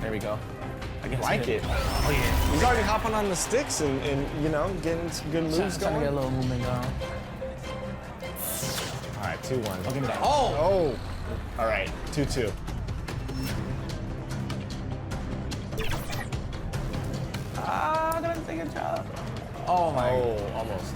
There we go. I like it. Oh, yeah. He's already hopping on the sticks and you know, getting some good moves Trying to going. get a little movement going. All right, 2-1. Oh, give me that. Oh! All right, 2-2. Ah, gonna take a job. Oh, my. Oh, almost.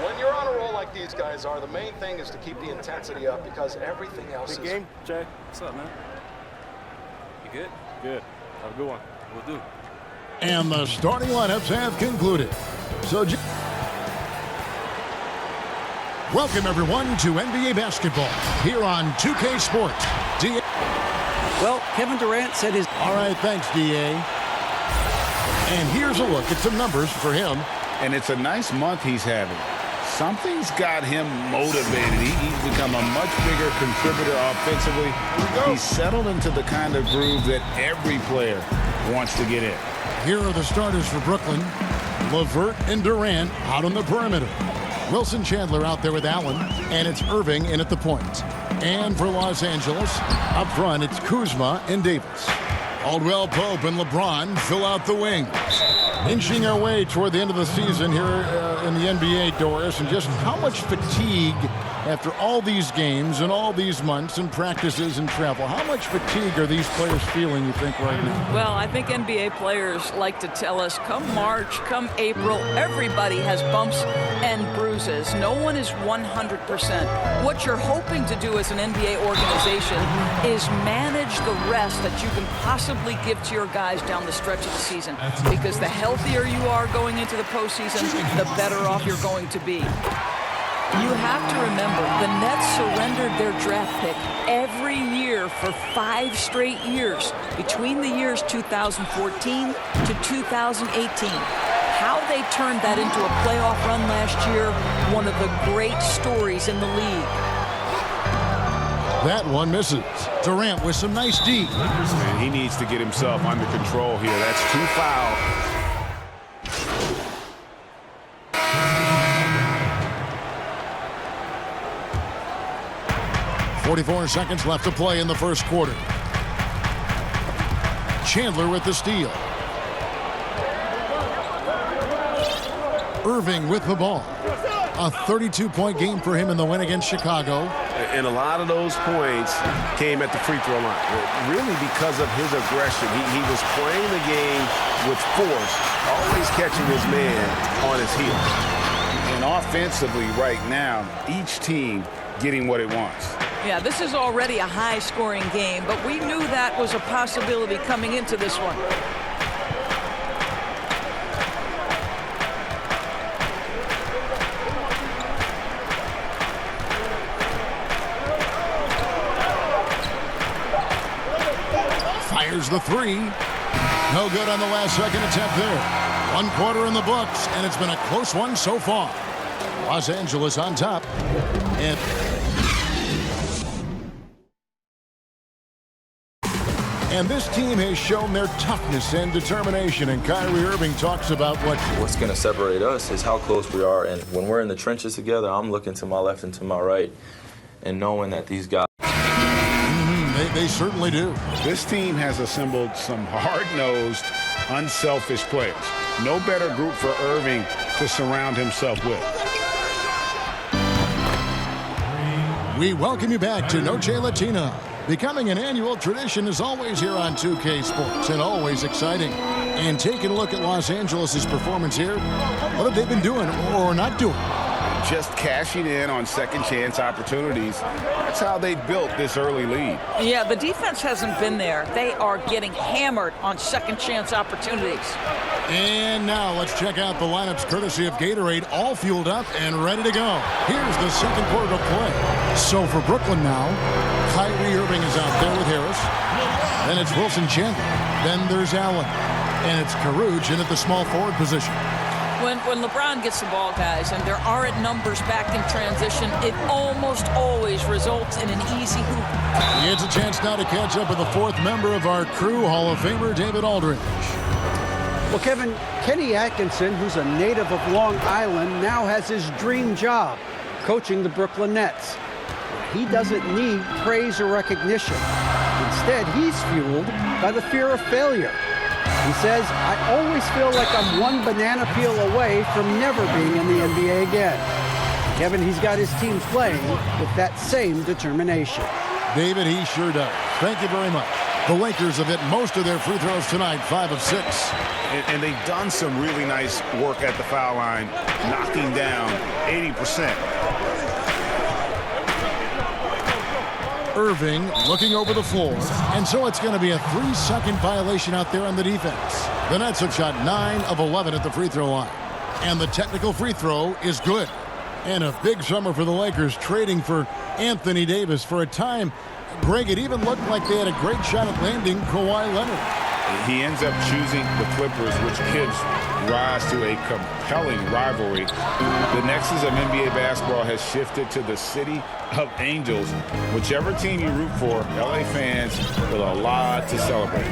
When you're on a roll like these guys are, the main thing is to keep the intensity up because everything else is... Good game, Jay. What's up, man? You good? Good. Have a good one. We'll do. And the starting lineups have concluded. So, welcome everyone to NBA basketball here on 2K Sports. Well, Kevin Durant said his... All right, thanks, DA. And here's a look at some numbers for him. And it's a nice month he's having. Something's got him motivated. He's become a much bigger contributor offensively. He's settled into the kind of groove that every player wants to get in. Here are the starters for Brooklyn. LeVert and Durant out on the perimeter. Wilson Chandler out there with Allen, and it's Irving in at the point. And for Los Angeles, up front, it's Kuzma and Davis. Caldwell Pope and LeBron fill out the wings. Inching our way toward the end of the season here in the NBA, Doris, and just how much fatigue after all these games and all these months and practices and travel. How much fatigue are these players feeling, you think, right now? Well, I think NBA players like to tell us, come March, come April, everybody has bumps and bruises. No one is 100%. What you're hoping to do as an NBA organization is manage the rest that you can possibly give to your guys down the stretch of the season. Because the healthier you are going into the postseason, the better off you're going to be. You have to remember, the Nets surrendered their draft pick every year for 5 straight years, between the years 2014 to 2018. How they turned that into a playoff run last year, one of the great stories in the league. That one misses. Durant with some nice D. Man, he needs to get himself under control here. That's 2 fouls. 44 seconds left to play in the first quarter. Chandler with the steal. Irving with the ball. A 32-point game for him in the win against Chicago. And a lot of those points came at the free throw line. Really because of his aggression. He was playing the game with force, always catching his man on his heels. And offensively right now, each team getting what it wants. Yeah, this is already a high-scoring game, but we knew that was a possibility coming into this one. Fires the three. No good on the last second attempt there. 1 quarter in the books, and it's been a close one so far. Los Angeles on top. And this team has shown their toughness and determination, and Kyrie Irving talks about what's going to separate us is how close we are. And when we're in the trenches together, I'm looking to my left and to my right and knowing that these guys... They certainly do. This team has assembled some hard-nosed, unselfish players. No better group for Irving to surround himself with. We welcome you back to Noche Latina. Becoming an annual tradition is always here on 2K Sports, and always exciting. And taking a look at Los Angeles' performance here, what have they been doing or not doing? Just cashing in on second chance opportunities. That's how they built this early lead. Yeah, the defense hasn't been there. They are getting hammered on second chance opportunities. And now let's check out the lineups courtesy of Gatorade, all fueled up and ready to go. Here's the second quarter to play. So for Brooklyn now, Kyrie Irving is out there with Harris. Then it's Wilson Chandler. Then there's Allen. And it's Caruge in at the small forward position. When LeBron gets the ball, guys, and there aren't numbers back in transition, it almost always results in an easy hoop. It's a chance now to catch up with the fourth member of our crew, Hall of Famer David Aldridge. Well, Kevin, Kenny Atkinson, who's a native of Long Island, now has his dream job. coaching the Brooklyn Nets. He doesn't need praise or recognition. Instead, he's fueled by the fear of failure. He says, I always feel like I'm one banana peel away from never being in the NBA again. Kevin, he's got his team playing with that same determination. David, he sure does. Thank you very much. The Lakers have hit most of their free throws tonight, 5 of 6. And they've done some really nice work at the foul line, knocking down 80%. Irving looking over the floor, and so it's going to be a 3-second violation out there on the defense. The Nets have shot 9 of 11 at the free throw line, and the technical free throw is good. And a big summer for the Lakers, trading for Anthony Davis. For a time, Greg, it even looked like they had a great shot at landing Kawhi Leonard. He ends up choosing the Clippers, which gives rise to a compelling rivalry. The nexus of NBA basketball has shifted to the city of angels. Whichever team you root for, LA fans with a lot to celebrate.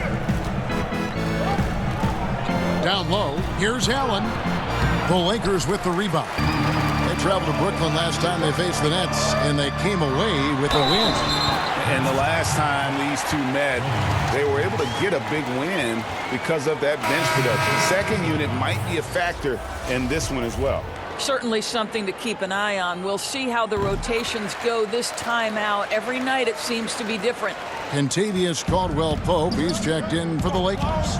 Down low, here's Allen. The Lakers with the rebound. They traveled to Brooklyn last time they faced the Nets, and they came away with a win. And the last time these two met, they were able to get a big win because of that bench production. Second unit might be a factor in this one as well. Certainly something to keep an eye on. We'll see how the rotations go this time out. Every night it seems to be different. Kentavious Caldwell-Pope, he's checked in for the Lakers.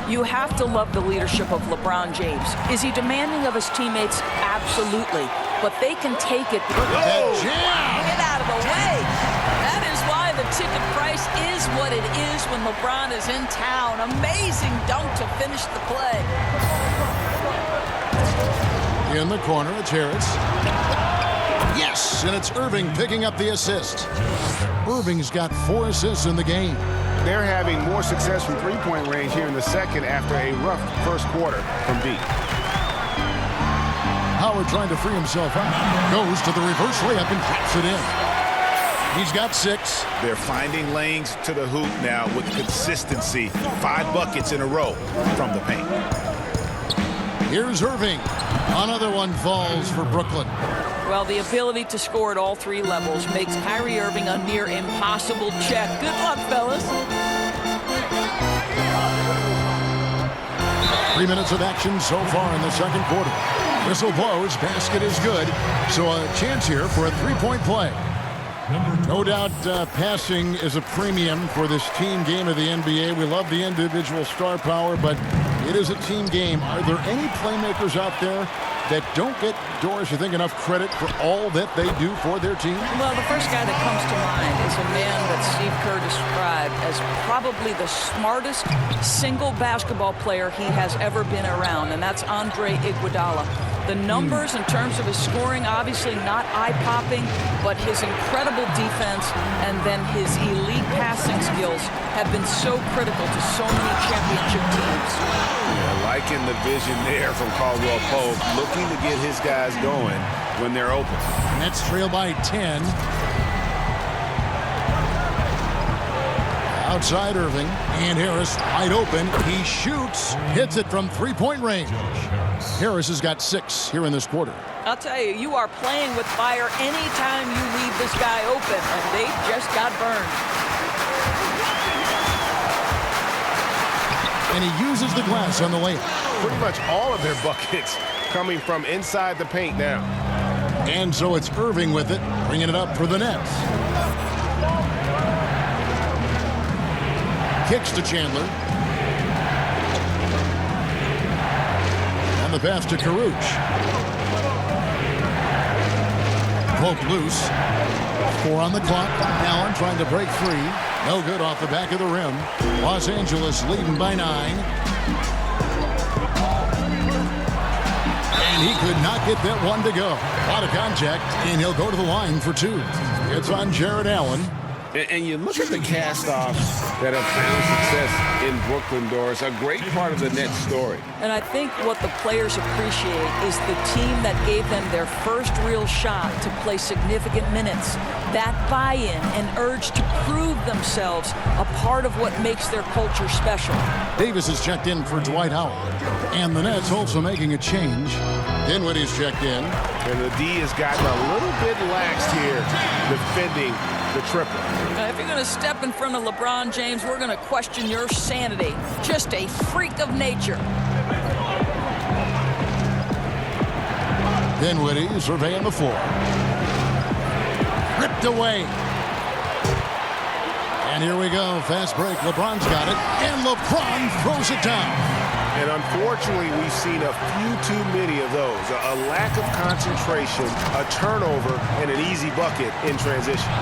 You have to love the leadership of LeBron James. Is he demanding of his teammates? Absolutely. But they can take it. Get out of the way. That is why the ticket price is what it is when LeBron is in town. Amazing dunk to finish the play. In the corner, it's Harris. Yes, and it's Irving picking up the assist. Irving's got 4 assists in the game. They're having more success from three-point range here in the second after a rough first quarter from deep. Howard trying to free himself up. Goes to the reverse layup and drops it in. He's got 6. They're finding lanes to the hoop now with consistency. 5 buckets in a row from the paint. Here's Irving. Another one falls for Brooklyn. Well, the ability to score at all 3 levels makes Kyrie Irving a near impossible check. Good luck, fellas. 3 minutes of action so far in the second quarter. Whistle blows, basket is good. So a chance here for a 3-point play. No doubt passing is a premium for this team game of the NBA. We love the individual star power, but it is a team game. Are there any playmakers out there that don't get, Doris, you think, enough credit for all that they do for their team? Well, the first guy that comes to mind is a man that Steve Kerr described as probably the smartest single basketball player he has ever been around, and that's Andre Iguodala. The numbers in terms of his scoring, obviously not eye-popping, but his incredible defense and then his elite passing skills have been so critical to so many championship teams. Yeah, liking the vision there from Caldwell-Pope, looking to get his guys going when they're open. Nets trail by 10. Outside Irving, and Harris wide open. He shoots, hits it from 3-point range. Harris has got 6 here in this quarter. I'll tell you, you are playing with fire anytime you leave this guy open, and they just got burned. And he uses the glass on the layup. Pretty much all of their buckets coming from inside the paint now. And so it's Irving with it, bringing it up for the Nets. Kicks to Chandler. And the pass to Karuch. Pope loose. 4 on the clock. Allen trying to break free. No good off the back of the rim. Los Angeles leading by 9. And he could not get that one to go. A lot of contact, and he'll go to the line for 2. It's on Jared Allen. And you look at the cast-offs that have found success in Brooklyn, Doris, a great part of the Nets story. And I think what the players appreciate is the team that gave them their first real shot to play significant minutes. That buy-in and urge to prove themselves a part of what makes their culture special. Davis is checked in for Dwight Howard. And the Nets also making a change. Dinwiddie's checked in. And the D has gotten a little bit lax here defending the triple. If you're going to step in front of LeBron James, we're going to question your sanity. Just a freak of nature. Dinwiddie surveying the floor. Ripped away. And here we go. Fast break. LeBron's got it. And LeBron throws it down. And unfortunately, we've seen a few too many of those. A lack of concentration, a turnover, and an easy bucket in transition.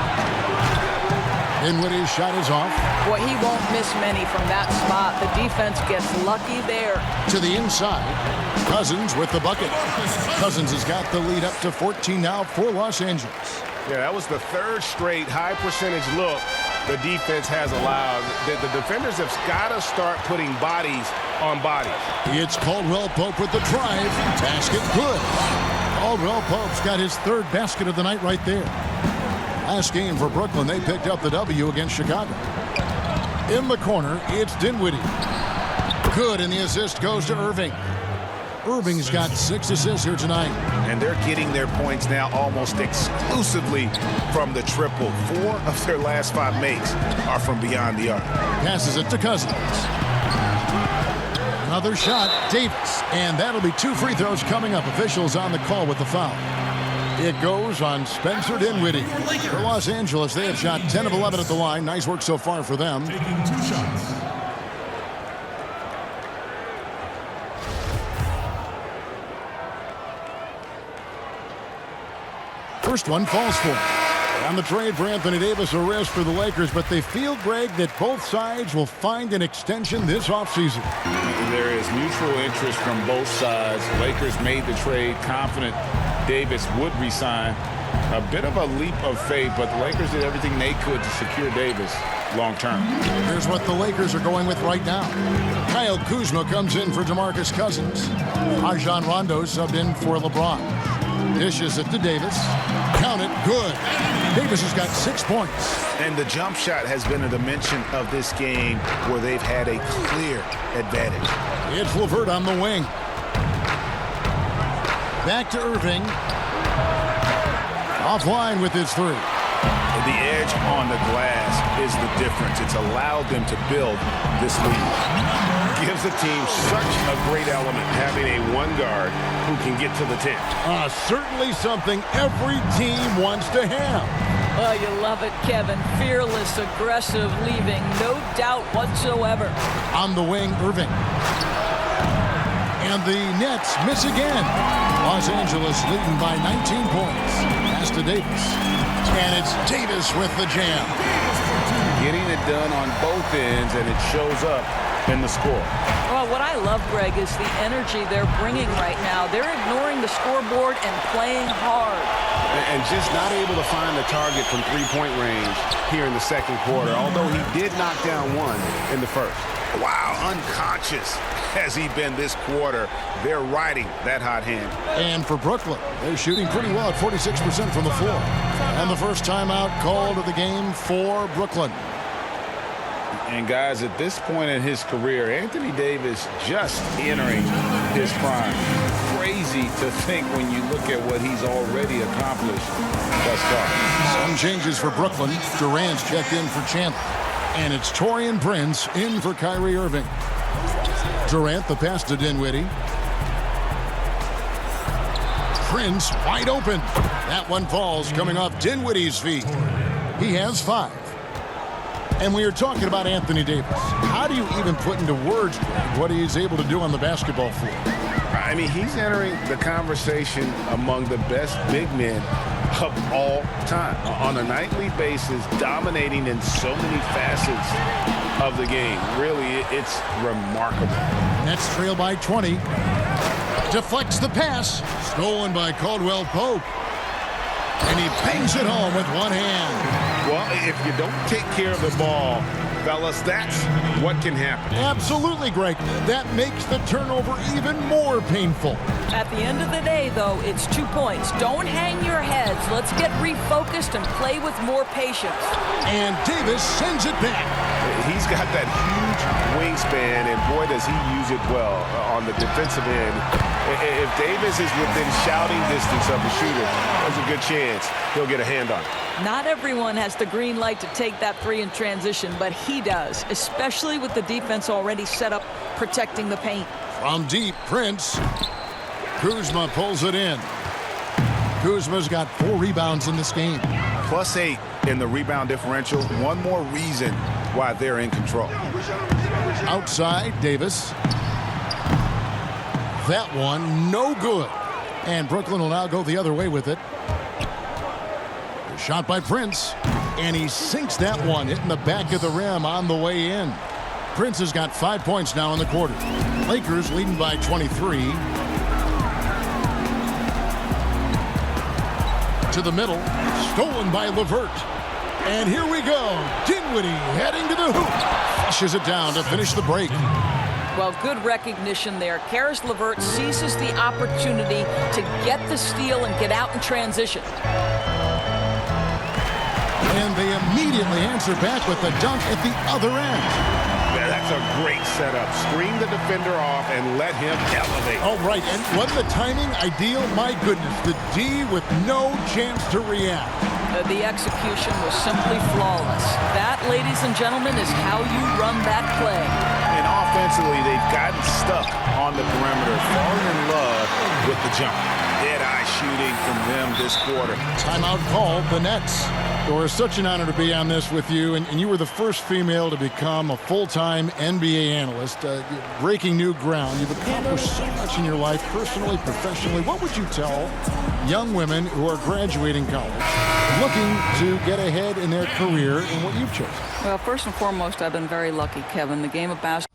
Dinwiddie's shot is off. Boy, he won't miss many from that spot. The defense gets lucky there. To the inside. Cousins with the bucket. Cousins has got the lead up to 14 now for Los Angeles. Yeah, that was the third straight high percentage look the defense has allowed. The defenders have got to start putting bodies on bodies. It's Caldwell Pope with the drive. Basket good. Caldwell Pope's got his third basket of the night right there. Last game for Brooklyn, they picked up the W against Chicago. In the corner, it's Dinwiddie. Good, and the assist goes to Irving. Irving's got 6 assists here tonight. And they're getting their points now almost exclusively from the triple. 4 of their last 5 makes are from beyond the arc. Passes it to Cousins. Another shot, Davis. And that'll be 2 free throws coming up. Officials on the call with the foul. It goes on Spencer Dinwiddie. For Los Angeles, they have shot 10 of 11 at the line. Nice work so far for them. Taking 2 shots. First one falls for him. On the trade for Anthony Davis, a risk for the Lakers, but they feel, Greg, that both sides will find an extension this offseason. There is mutual interest from both sides. Lakers made the trade confident Davis would resign. A bit of a leap of faith, but the Lakers did everything they could to secure Davis long term. Here's what the Lakers are going with right now. Kyle Kuzma comes in for DeMarcus Cousins. Rajon Rondo subbed in for LeBron. Dishes it to Davis. Count it. Good. Davis has got 6 points. And the jump shot has been a dimension of this game where they've had a clear advantage. It's LeVert on the wing. Back to Irving. Offline with his 3. The edge on the glass is the difference. It's allowed them to build this lead. Gives the team such a great element having a 1 guard who can get to the 10. Certainly something every team wants to have. Oh, you love it, Kevin. Fearless, aggressive, leaving no doubt whatsoever. On the wing, Irving. And the Nets miss again. Los Angeles leading by 19 points. Pass to Davis. And it's Davis with the jam. Getting it done on both ends, and it shows up in the score. Well, what I love, Greg, is the energy they're bringing right now. They're ignoring the scoreboard and playing hard. And just not able to find the target from 3-point range here in the second quarter, although he did knock down 1 in the first. Wow, unconscious has he been this quarter. They're riding that hot hand. And for Brooklyn, they're shooting pretty well at 46% from the floor. And the first timeout called of the game for Brooklyn. And guys, at this point in his career, Anthony Davis just entering his prime. Crazy to think when you look at what he's already accomplished thus far. Some changes for Brooklyn. Durant's checked in for Chandler. And it's Taurean Prince in for Kyrie Irving. Durant, the pass to Dinwiddie. Prince wide open. That one falls coming off Dinwiddie's feet. He has 5. And we are talking about Anthony Davis. How do you even put into words, Greg, what he's able to do on the basketball floor? I mean, he's entering the conversation among the best big men of all time. On a nightly basis, dominating in so many facets of the game. Really, it's remarkable. Nets trail by 20. Deflects the pass. Stolen by Caldwell Pope. And he bangs it home with one hand. Well, if you don't take care of the ball, fellas, that's what can happen. Absolutely, Greg. That makes the turnover even more painful. At the end of the day, though, it's 2 points. Don't hang your heads. Let's get refocused and play with more patience. And Davis sends it back. He's got that huge wingspan, and boy, does he use it well on the defensive end. If Davis is within shouting distance of the shooter, there's a good chance he'll get a hand on it. Not everyone has the green light to take that three in transition, but he does, especially with the defense already set up protecting the paint. From deep, Prince. Kuzma pulls it in. Kuzma's got 4 rebounds in this game. +8 in the rebound differential. One more reason why they're in control. Outside, Davis. That one, no good. And Brooklyn will now go the other way with it. Shot by Prince. And he sinks that one, hitting the back of the rim on the way in. Prince has got 5 points now in the quarter. Lakers leading by 23. To the middle. Stolen by LeVert. And here we go. Dinwiddie heading to the hoop. Flushes it down to finish the break. Well, good recognition there. Karis LeVert seizes the opportunity to get the steal and get out in transition. And they immediately answer back with the dunk at the other end. That's a great setup. Screen the defender off and let him elevate. All right, and wasn't the timing ideal? My goodness, the D with no chance to react. The execution was simply flawless. That, ladies and gentlemen, is how you run that play. And offensively, they've gotten stuck on the perimeter, falling in love with the jump. Dead-eye shooting from them this quarter. Timeout called, the Nets. It was such an honor to be on this with you, and you were the first female to become a full-time NBA analyst, breaking new ground. You've accomplished so much in your life, personally, professionally. What would you tell young women who are graduating college, looking to get ahead in their career in what you've chosen? Well, first and foremost, I've been very lucky, Kevin. The game of basketball.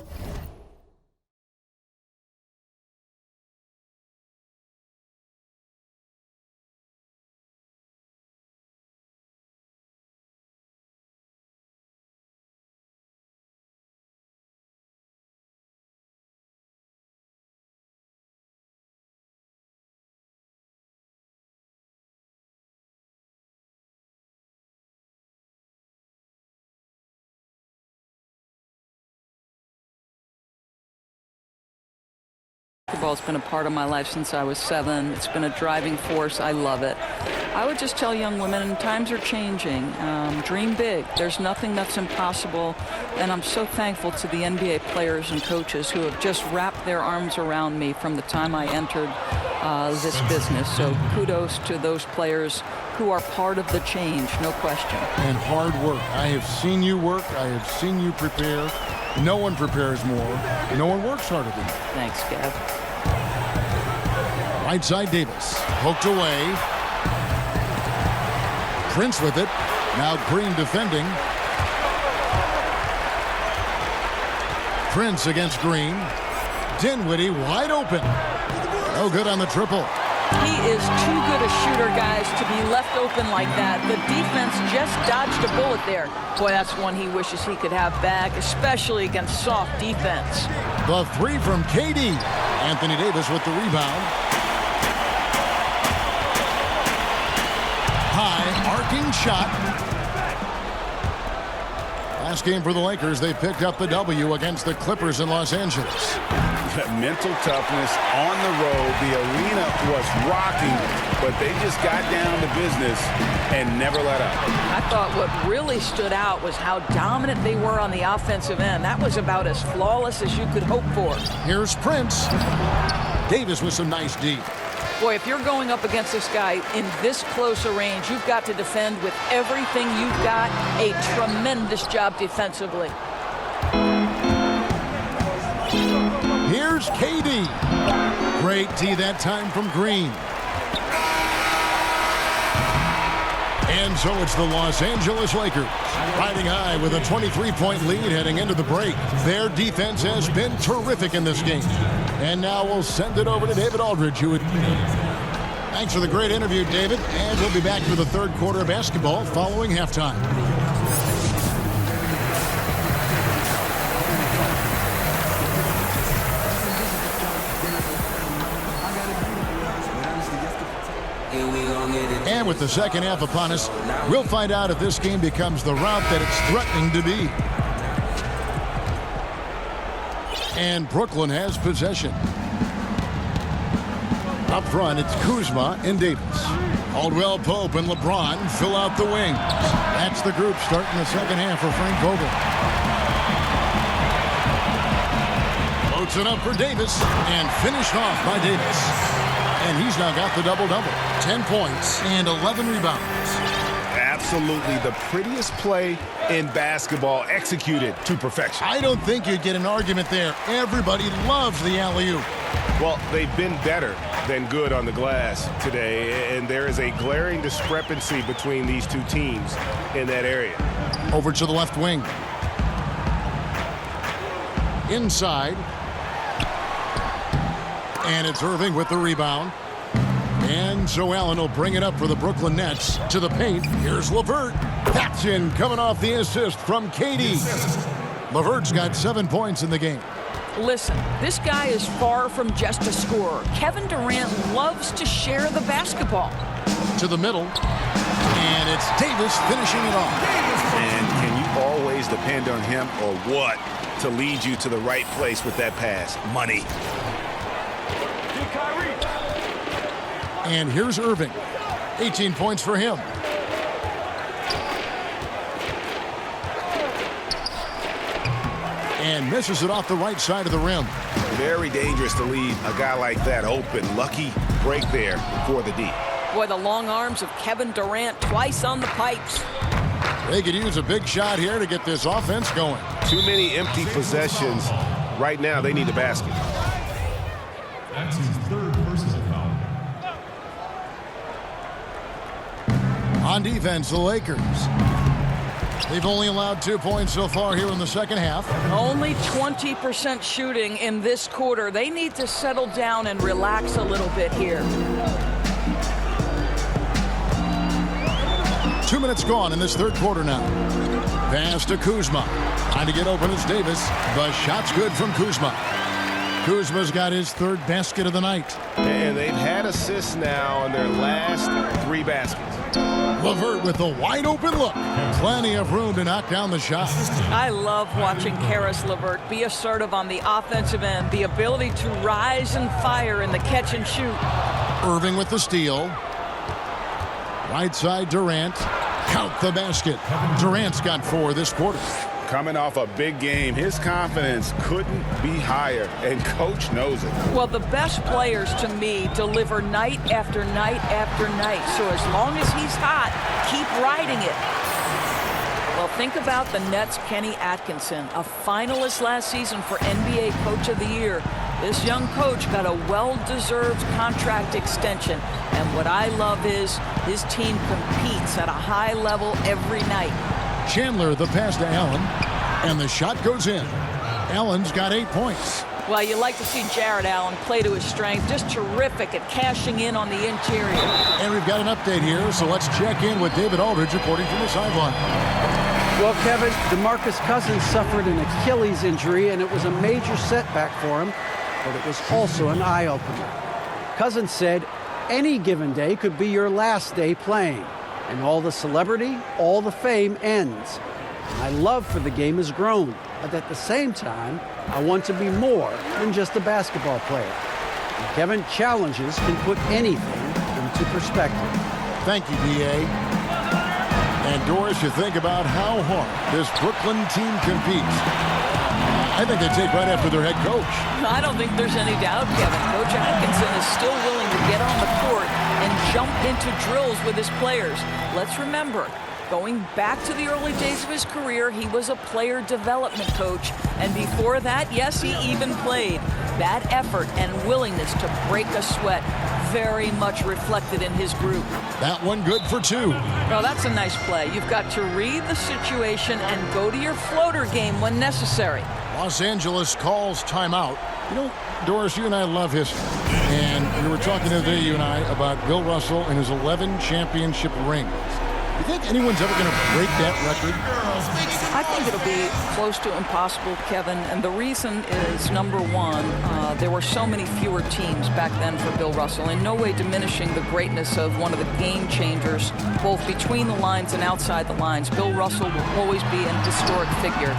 Basketball's been a part of my life since I was 7. It's been a driving force. I love it. I would just tell young women, and times are changing, dream big. There's nothing that's impossible, and I'm so thankful to the NBA players and coaches who have just wrapped their arms around me from the time I entered this business. So kudos to those players who are part of the change, no question. And hard work. I have seen you work. I have seen you prepare. No one prepares more. No one works harder than you. Thanks, Gav. Right side, Davis. Poked away. Prince with it. Now Green defending. Prince against Green. Dinwiddie wide open. No good on the triple. He is too good a shooter, guys, to be left open like that. The defense just dodged a bullet there. Boy, that's one he wishes he could have back, especially against soft defense. The three from KD. Anthony Davis with the rebound. High arcing shot. Last game for the Lakers, they picked up the W against the Clippers in Los Angeles. Mental toughness on the road. The arena was rocking, but they just got down to business and never let up. I thought what really stood out was how dominant they were on the offensive end. That was about as flawless as you could hope for. Here's Prince. Davis with some nice D. Boy, if you're going up against this guy in this close a range, you've got to defend with everything you've got. A tremendous job defensively. Here's KD. Great D that time from Green. And so it's the Los Angeles Lakers riding high with a 23-point lead heading into the break. Their defense has been terrific in this game. And now we'll send it over to David Aldridge, who would... Thanks for the great interview, David. And we'll be back for the third quarter of basketball following halftime. And with the second half upon us, we'll find out if this game becomes the rout that it's threatening to be. And Brooklyn has possession. Up front, it's Kuzma and Davis. Caldwell Pope and LeBron fill out the wings. That's the group starting the second half for Frank Vogel. Floats it up for Davis and finished off by Davis. And he's now got the double-double. 10 points and 11 rebounds. Absolutely the prettiest play in basketball, executed to perfection. I don't think you'd get an argument there. Everybody loves the alley-oop. Well, they've been better than good on the glass today, and there is a glaring discrepancy between these two teams in that area. Over to the left wing. Inside. And it's Irving with the rebound. And so Allen will bring it up for the Brooklyn Nets to the paint. Here's LeVert. That's in, coming off the assist from KD. LeVert's got 7 points in the game. Listen, this guy is far from just a scorer. Kevin Durant loves to share the basketball. To the middle. And it's Davis finishing it off. And can you always depend on him or what to lead you to the right place with that pass? Money. And here's Irving. 18 points for him. And misses it off the right side of the rim. Very dangerous to leave a guy like that open. Lucky break there for the D. Boy, the long arms of Kevin Durant twice on the pipes. They could use a big shot here to get this offense going. Too many empty possessions. Right now, they need a basket. That's his third personal foul. On defense, the Lakers. They've only allowed 2 points so far here in the second half. Only 20% shooting in this quarter. They need to settle down and relax a little bit here. 2 minutes gone in this third quarter now. Pass to Kuzma. Trying to get open is Davis. The shot's good from Kuzma. Kuzma's got his third basket of the night. And they've had assists now on their last 3 baskets. LeVert with a wide open look. Plenty of room to knock down the shot. I love watching Karis LeVert be assertive on the offensive end. The ability to rise and fire in the catch and shoot. Irving with the steal. Right side Durant. Count the basket. Durant's got 4 this quarter. Coming off a big game, his confidence couldn't be higher, and coach knows it. Well, the best players to me deliver night after night after night. So as long as he's hot, keep riding it. Well, think about the Nets' Kenny Atkinson, a finalist last season for NBA Coach of the Year. This young coach got a well-deserved contract extension. And what I love is his team competes at a high level every night. Chandler the pass to Allen, and the shot goes in. Allen's got 8 points. Well, you like to see Jared Allen play to his strength. Just terrific at cashing in on the interior. And we've got an update here, so let's check in with David Aldridge reporting from the sideline. Well, Kevin, DeMarcus Cousins suffered an Achilles injury, and it was a major setback for him, but it was also an eye-opener. Cousins said, any given day could be your last day playing. And all the celebrity, all the fame ends. My love for the game has grown, but at the same time, I want to be more than just a basketball player. And Kevin, challenges can put anything into perspective. Thank you, D.A. And Doris, you think about how hard this Brooklyn team competes. I think they take right after their head coach. I don't think there's any doubt, Kevin. Coach Atkinson is still willing to get on the court and jump into drills with his players. Let's remember, going back to the early days of his career, he was a player development coach. And before that, yes, he even played. That effort and willingness to break a sweat very much reflected in his group. That one good for 2. Well, that's a nice play. You've got to read the situation and go to your floater game when necessary. Los Angeles calls timeout. You know, Doris, you and I love history. And we were talking the other day, you and I, about Bill Russell and his 11 championship rings. You think anyone's ever going to break that record? I think it'll be close to impossible, Kevin, and the reason is, number one, there were so many fewer teams back then for Bill Russell, in no way diminishing the greatness of one of the game changers, both between the lines and outside the lines. Bill Russell will always be an historic figure,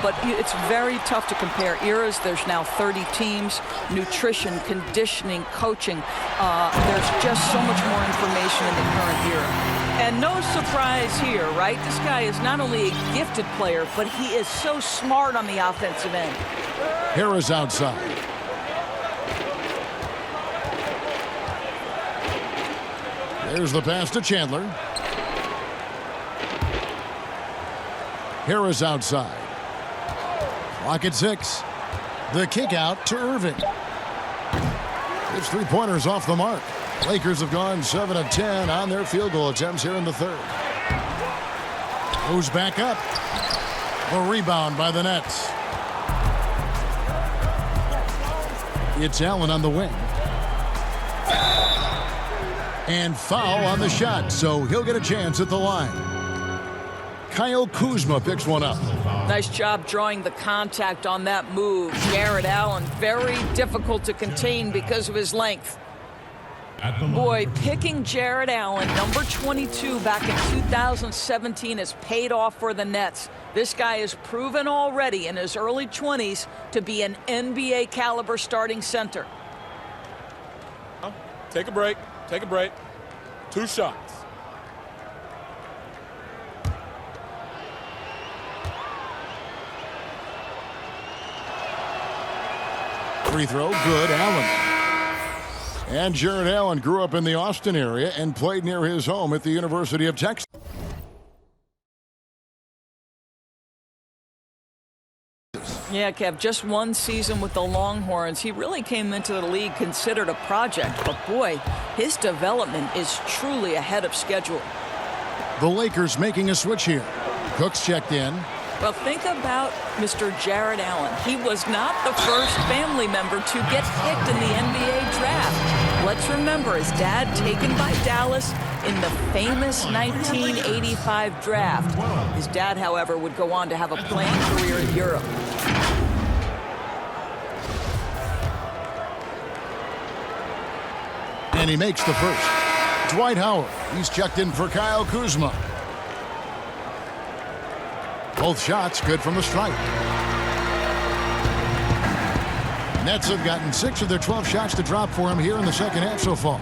but it's very tough to compare eras. There's now 30 teams, nutrition, conditioning, coaching. There's just so much more information in the current era. And no surprise here, right? This guy is not only a gifted player, but he is so smart on the offensive end. Harris outside. There's the pass to Chandler. Harris outside. Clock at 6. The kick out to Irving. It's 3-pointers off the mark. Lakers have gone 7 of 10 on their field goal attempts here in the third. Goes back up. A rebound by the Nets. It's Allen on the wing. And foul on the shot, so he'll get a chance at the line. Kyle Kuzma picks one up. Nice job drawing the contact on that move. Jared Allen, very difficult to contain because of his length. Boy, picking Jared Allen, number 22, back in 2017 has paid off for the Nets. This guy has proven already in his early 20s to be an NBA caliber starting center. Take a break. Take a break. 2 shots. Free throw, good, Allen. And Jared Allen grew up in the Austin area and played near his home at the University of Texas. Yeah, Kev, just one season with the Longhorns. He really came into the league considered a project, but boy, his development is truly ahead of schedule. The Lakers making a switch here. Cooks checked in. Well, think about Mr. Jared Allen. He was not the first family member to get picked in the NBA draft. Let's remember his dad taken by Dallas in the famous 1985 draft. His dad, however, would go on to have a playing career in Europe. And he makes the first. Dwight Howard. He's checked in for Kyle Kuzma. Both shots good from the stripe. Nets have gotten 6 of their 12 shots to drop for him here in the second half so far.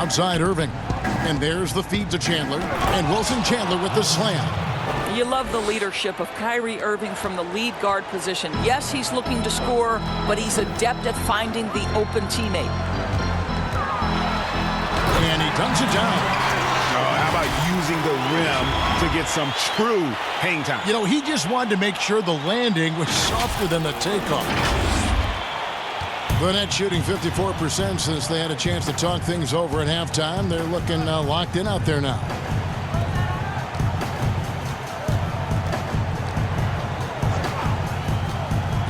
Outside Irving. And there's the feed to Chandler. And Wilson Chandler with the slam. You love the leadership of Kyrie Irving from the lead guard position. Yes, he's looking to score, but he's adept at finding the open teammate. And he dunks it down. How about using the rim to get some true hang time? You know, he just wanted to make sure the landing was softer than the takeoff. The Nets shooting 54% since they had a chance to talk things over at halftime. They're looking locked in out there now.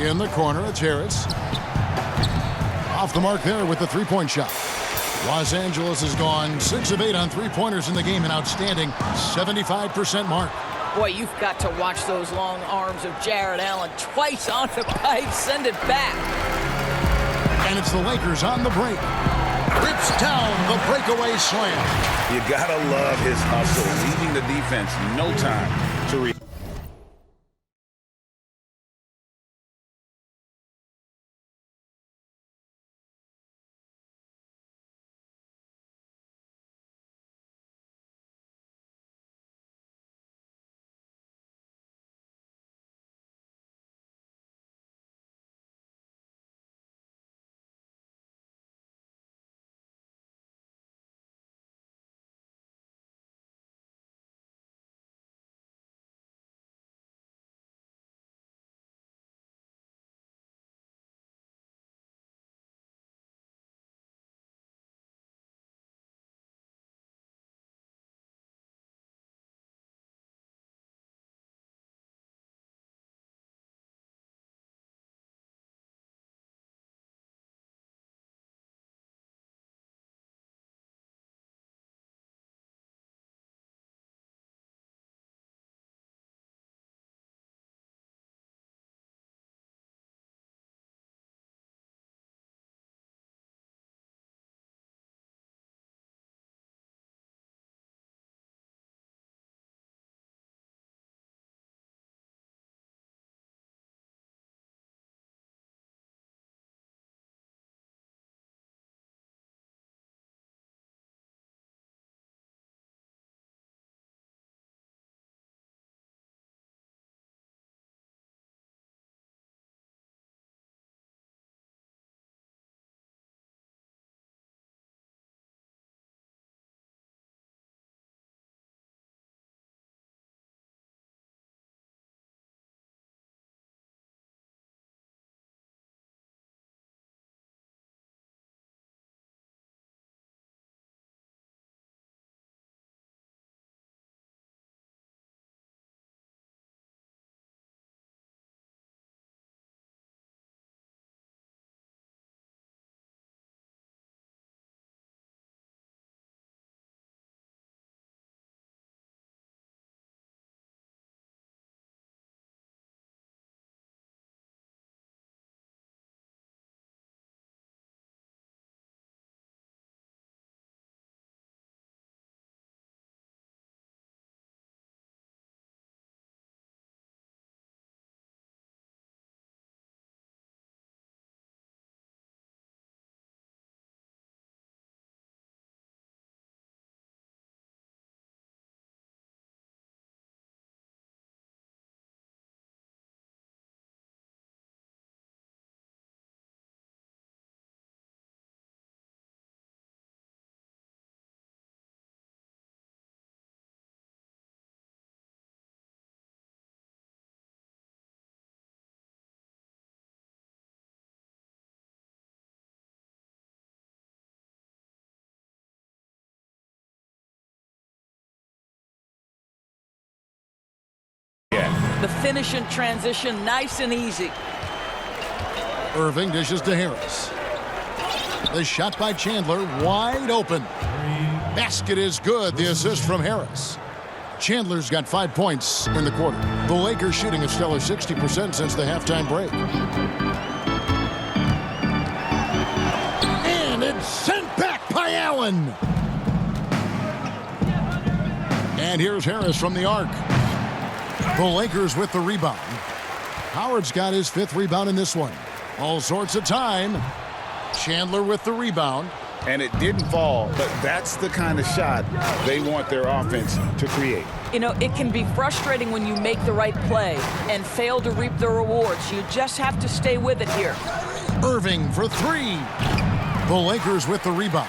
In the corner, it's Harris. Off the mark there with the three-point shot. Los Angeles has gone 6 of 8 on three-pointers in the game, an outstanding 75% mark. Boy, you've got to watch those long arms of Jared Allen. Twice on the pipe, send it back. And it's the Lakers on the break. Rips down the breakaway slam. You gotta love his hustle, leaving the defense no time to react. The finish in transition, nice and easy. Irving dishes to Harris. The shot by Chandler, wide open. Basket is good. The assist from Harris. Chandler's got 5 points in the quarter. The Lakers shooting a stellar 60% since the halftime break. And it's sent back by Allen. And here's Harris from the arc. The Lakers with the rebound. Howard's got his 5th rebound in this one. All sorts of time. Chandler with the rebound. And it didn't fall, but that's the kind of shot they want their offense to create. You know, it can be frustrating when you make the right play and fail to reap the rewards. You just have to stay with it here. Irving for 3. The Lakers with the rebound.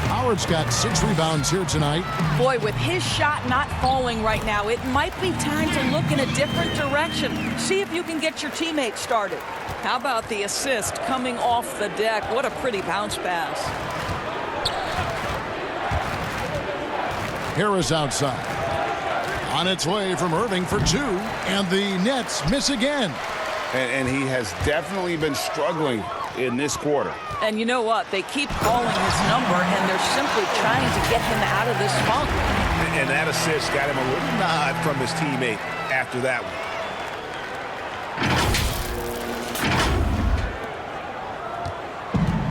Howard's got 6 rebounds here tonight. Boy, with his shot not falling right now, it might be time to look in a different direction. See if you can get your teammates started. How about the assist coming off the deck? What a pretty bounce pass. Harris outside. On its way from Irving for 2. And the Nets miss again. And he has definitely been struggling in this quarter. And you know what? They keep calling his number, and they're simply trying to get him out of this funk. And that assist got him a little nod from his teammate after that one.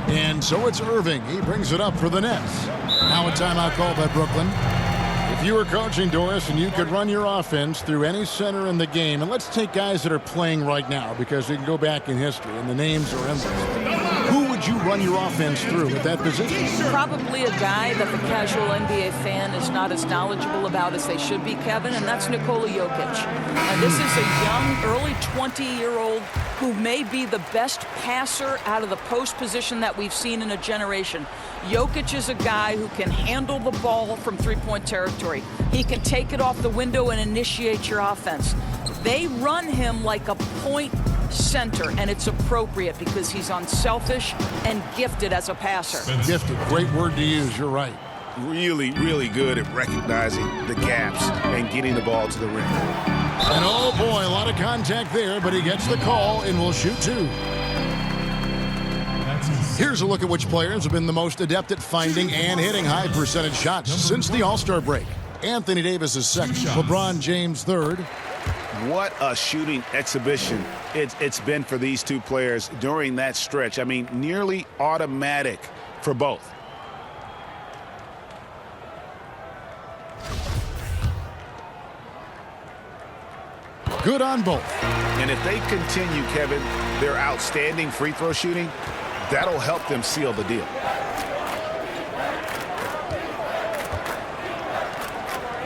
And so it's Irving. He brings it up for the Nets. Now a timeout call by Brooklyn. If you were coaching, Doris, and you could run your offense through any center in the game, and let's take guys that are playing right now because we can go back in history and the names are endless. Who would you run your offense through at that position? Probably a guy that the casual NBA fan is not as knowledgeable about as they should be, Kevin, and that's Nikola Jokic. And this is a young, early 20-year-old who may be the best passer out of the post position that we've seen in a generation. Jokic is a guy who can handle the ball from three-point territory. He can take it off the window and initiate your offense. They run him like a point center, and it's appropriate because he's unselfish and gifted as a passer. Gifted, great word to use, you're right. Really, really good at recognizing the gaps and getting the ball to the rim. And oh boy, a lot of contact there, but he gets the call and will shoot 2. Here's a look at which players have been the most adept at finding and hitting high percentage shots since the All-Star break. Anthony Davis is second, LeBron James third. What a shooting exhibition it's been for these two players during that stretch. I mean, nearly automatic for both. Good on both. And if they continue, Kevin, their outstanding free throw shooting, that'll help them seal the deal.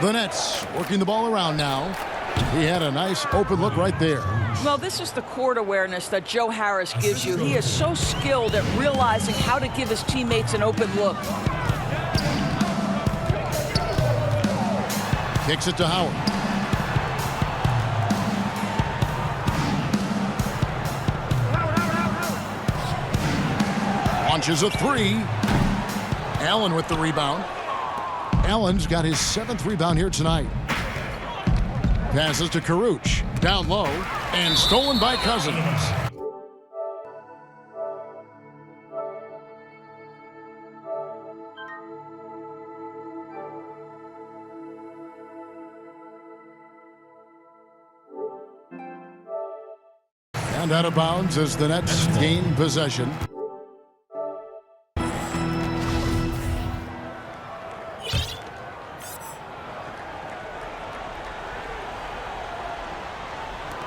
The Nets working the ball around now. He had a nice open look right there. Well, this is the court awareness that Joe Harris gives you. He is so skilled at realizing how to give his teammates an open look. Kicks it to Howard. Launches a 3. Allen with the rebound. Allen's got his 7th rebound here tonight. Passes to Karuch. Down low. And stolen by Cousins. And out of bounds as the Nets gain possession.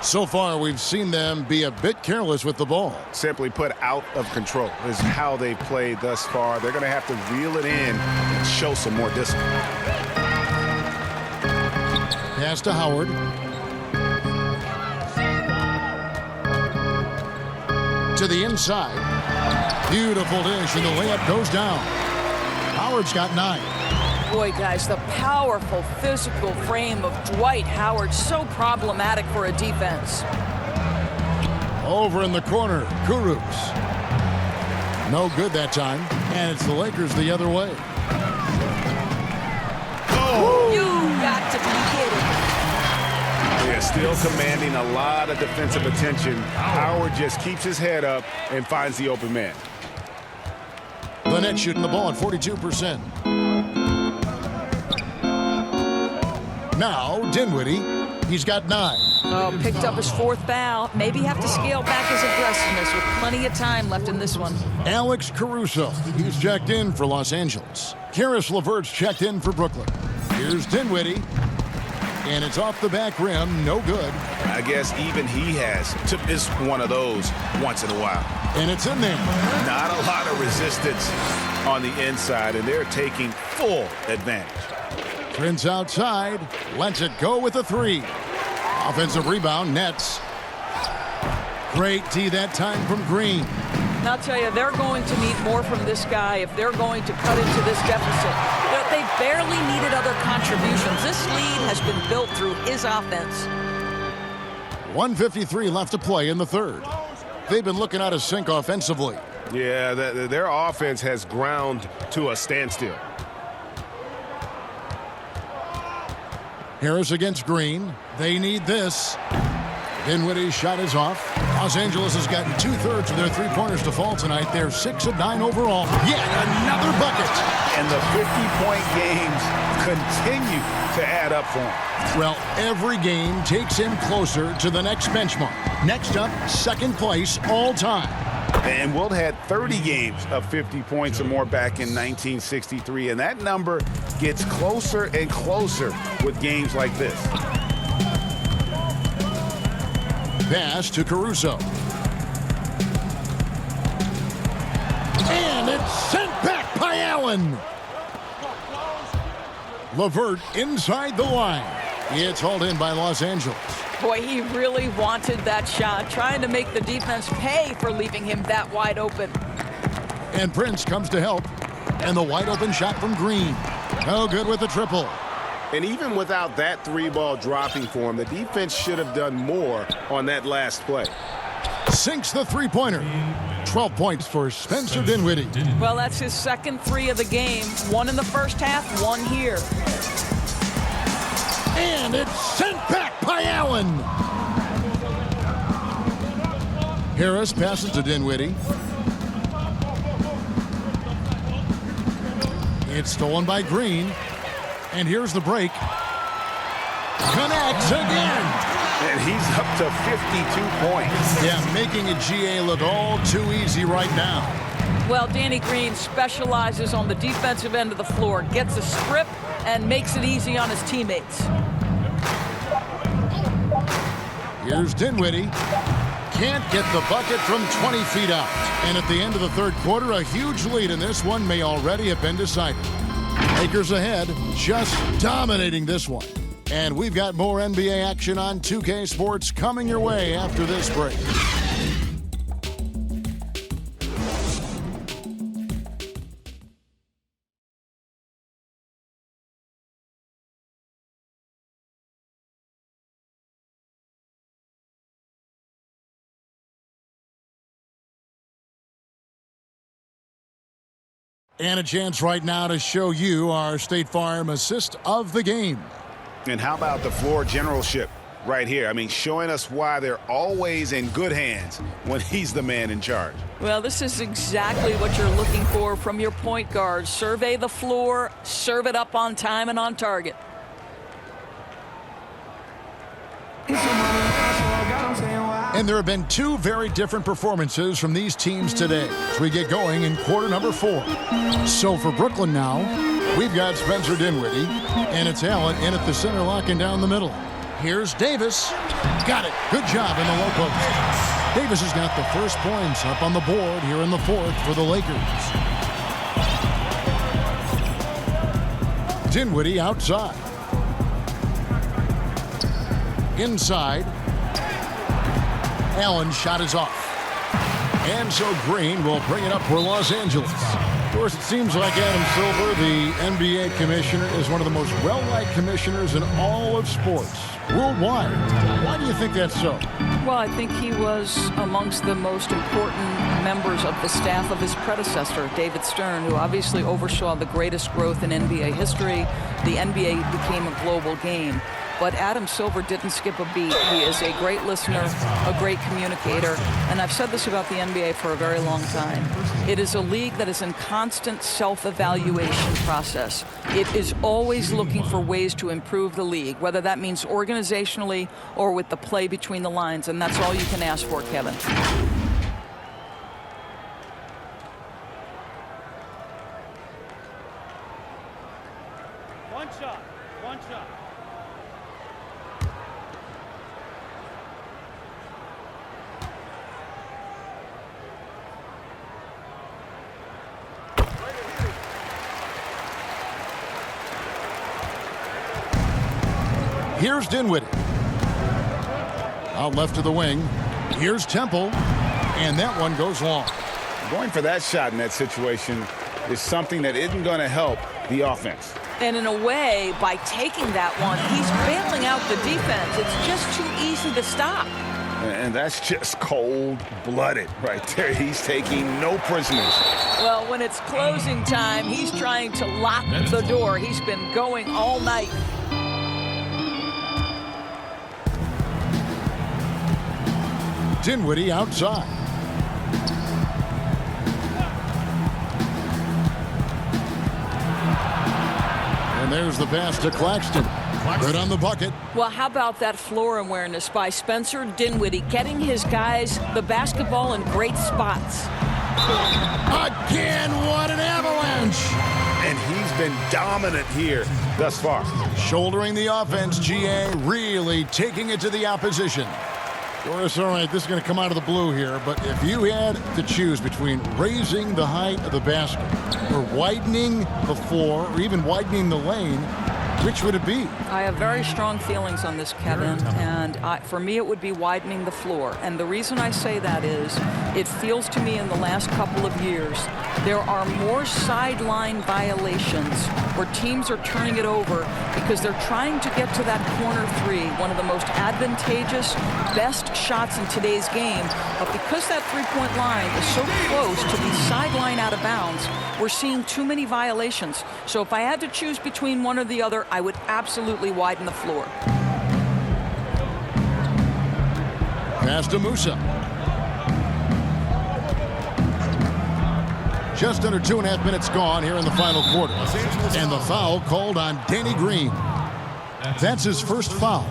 So far, we've seen them be a bit careless with the ball. Simply put, out of control is how they've played thus far. They're going to have to reel it in and show some more discipline. Pass to Howard. To the inside. Beautiful dish, and the layup goes down. Howard's got 9. Boy, guys, the powerful physical frame of Dwight Howard, so problematic for a defense. Over in the corner, Kurucs. No good that time, and it's the Lakers the other way. Oh. You got to be kidding. Yes, Still commanding a lot of defensive attention. Howard just keeps his head up and finds the open man. The net shooting the ball at 42%. Now, Dinwiddie. He's got 9. Oh, picked up his 4th foul. Maybe have to scale back his aggressiveness with plenty of time left in this one. Alex Caruso. He's checked in for Los Angeles. Karis LeVert's checked in for Brooklyn. Here's Dinwiddie. And it's off the back rim. No good. I guess even he has to miss one of those once in a while. And it's in there. Not a lot of resistance on the inside, and they're taking full advantage. Prince outside. Lets it go with a 3. Offensive rebound, Nets. Great D that time from Green. And I'll tell you, they're going to need more from this guy if they're going to cut into this deficit. You know, they barely needed other contributions. This lead has been built through his offense. 1:53 left to play in the third. They've been looking out of sync offensively. Yeah, their offense has ground to a standstill. Harris against Green. They need this. Dinwiddie's shot is off. Los Angeles has gotten 2/3 of their three-pointers to fall tonight. They're 6 of 9 overall. Yet another bucket. And the 50-point games continue to add up for him. Well, every game takes him closer to the next benchmark. Next up, second place all time. And Wilt had 30 games of 50 points or more back in 1963, and that number gets closer and closer with games like this. Pass to Caruso. And it's sent back by Allen. LeVert inside the line. It's hauled in by Los Angeles. Boy, he really wanted that shot, trying to make the defense pay for leaving him that wide open. And Prince comes to help. And the wide open shot from Green. No good with the triple. And even without that 3-ball dropping for him, the defense should have done more on that last play. Sinks the three-pointer. 12 points for Spencer Dinwiddie. Well, that's his second 3 of the game. 1 in the first half, 1 here. And it's sent back by Allen. Harris passes to Dinwiddie. It's stolen by Green. And here's the break. Connects again. And he's up to 52 points. Yeah, making a GA look all too easy right now. Well, Danny Green specializes on the defensive end of the floor, gets a strip, and makes it easy on his teammates. Here's Dinwiddie. Can't get the bucket from 20 feet out. And at the end of the third quarter, a huge lead in this one may already have been decided. Lakers ahead, just dominating this one. And we've got more NBA action on 2K Sports coming your way after this break. And a chance right now to show you our State Farm assist of the game. And how about the floor generalship right here? I mean, showing us why they're always in good hands when he's the man in charge. Well, this is exactly what you're looking for from your point guard. Survey the floor, serve it up on time and on target. And there have been 2 very different performances from these teams today as we get going in quarter number 4. So for Brooklyn now, we've got Spencer Dinwiddie, and it's Allen in at the center, locking down the middle. Here's Davis. Got it. Good job in the low post. Davis has got the first points up on the board here in the fourth for the Lakers. Dinwiddie outside. Inside. Allen's shot is off. And so Green will bring it up for Los Angeles. Of course, it seems like Adam Silver, the NBA commissioner, is one of the most well-liked commissioners in all of sports worldwide. Why do you think that's so? Well, I think he was amongst the most important members of the staff of his predecessor, David Stern, who obviously oversaw the greatest growth in NBA history. The NBA became a global game. but Adam Silver didn't skip a beat. He is a great listener, a great communicator, and I've said this about the NBA for a very long time. It is a league that is in constant self-evaluation process. It is always looking for ways to improve the league, whether that means organizationally or with the play between the lines, and that's all you can ask for, Kevin. One shot. One shot. Here's Dinwiddie. Out left to the wing. Here's Temple. And that one goes long. Going for that shot in that situation is something that isn't going to help the offense. And in a way, by taking that one, he's bailing out the defense. It's just too easy to stop. And that's just cold-blooded right there. He's taking no prisoners. Well, when it's closing time, he's trying to lock the door. He's been going all night. Dinwiddie outside. And there's the pass to Claxton. Good on the bucket. Well, how about that floor awareness by Spencer Dinwiddie, getting his guys the basketball in great spots. Again, what an avalanche. And he's been dominant here thus far. Shouldering the offense, GA really taking it to the opposition. Doris, all right, this is going to come out of the blue here, but if you had to choose between raising the height of the basket or widening the floor or even widening the lane, which would it be? I have very strong feelings on this, Kevin, and for me it would be widening the floor. And the reason I say that is it feels to me in the last couple of years there are more sideline violations where teams are turning it over because they're trying to get to that corner three, one of the most advantageous, best shots in today's game. But because that three-point line is so close to the sideline out of bounds, we're seeing too many violations. So if I had to choose between one or the other, I would absolutely widen the floor. Pass to Musa. Just under 2.5 minutes gone here in the final quarter. And the foul called on Danny Green. That's his first foul.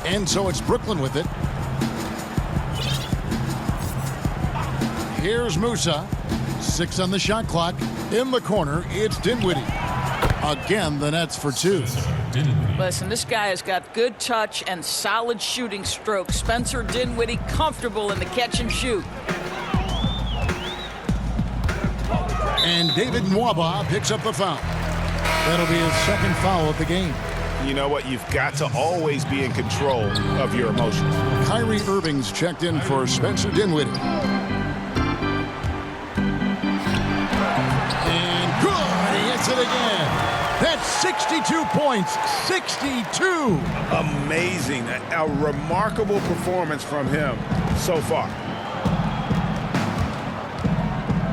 And so it's Brooklyn with it. Here's Musa. 6 on the shot clock. In the corner, it's Dinwiddie. Again, the Nets for 2. Listen, this guy has got good touch and solid shooting stroke. Spencer Dinwiddie comfortable in the catch and shoot. And David Nwaba picks up the foul. That'll be his second foul of the game. You know what? You've got to always be in control of your emotions. Kyrie Irving's checked in for Spencer Dinwiddie. And good! He hits it again. That's 62 points. 62! Amazing. A remarkable performance from him so far.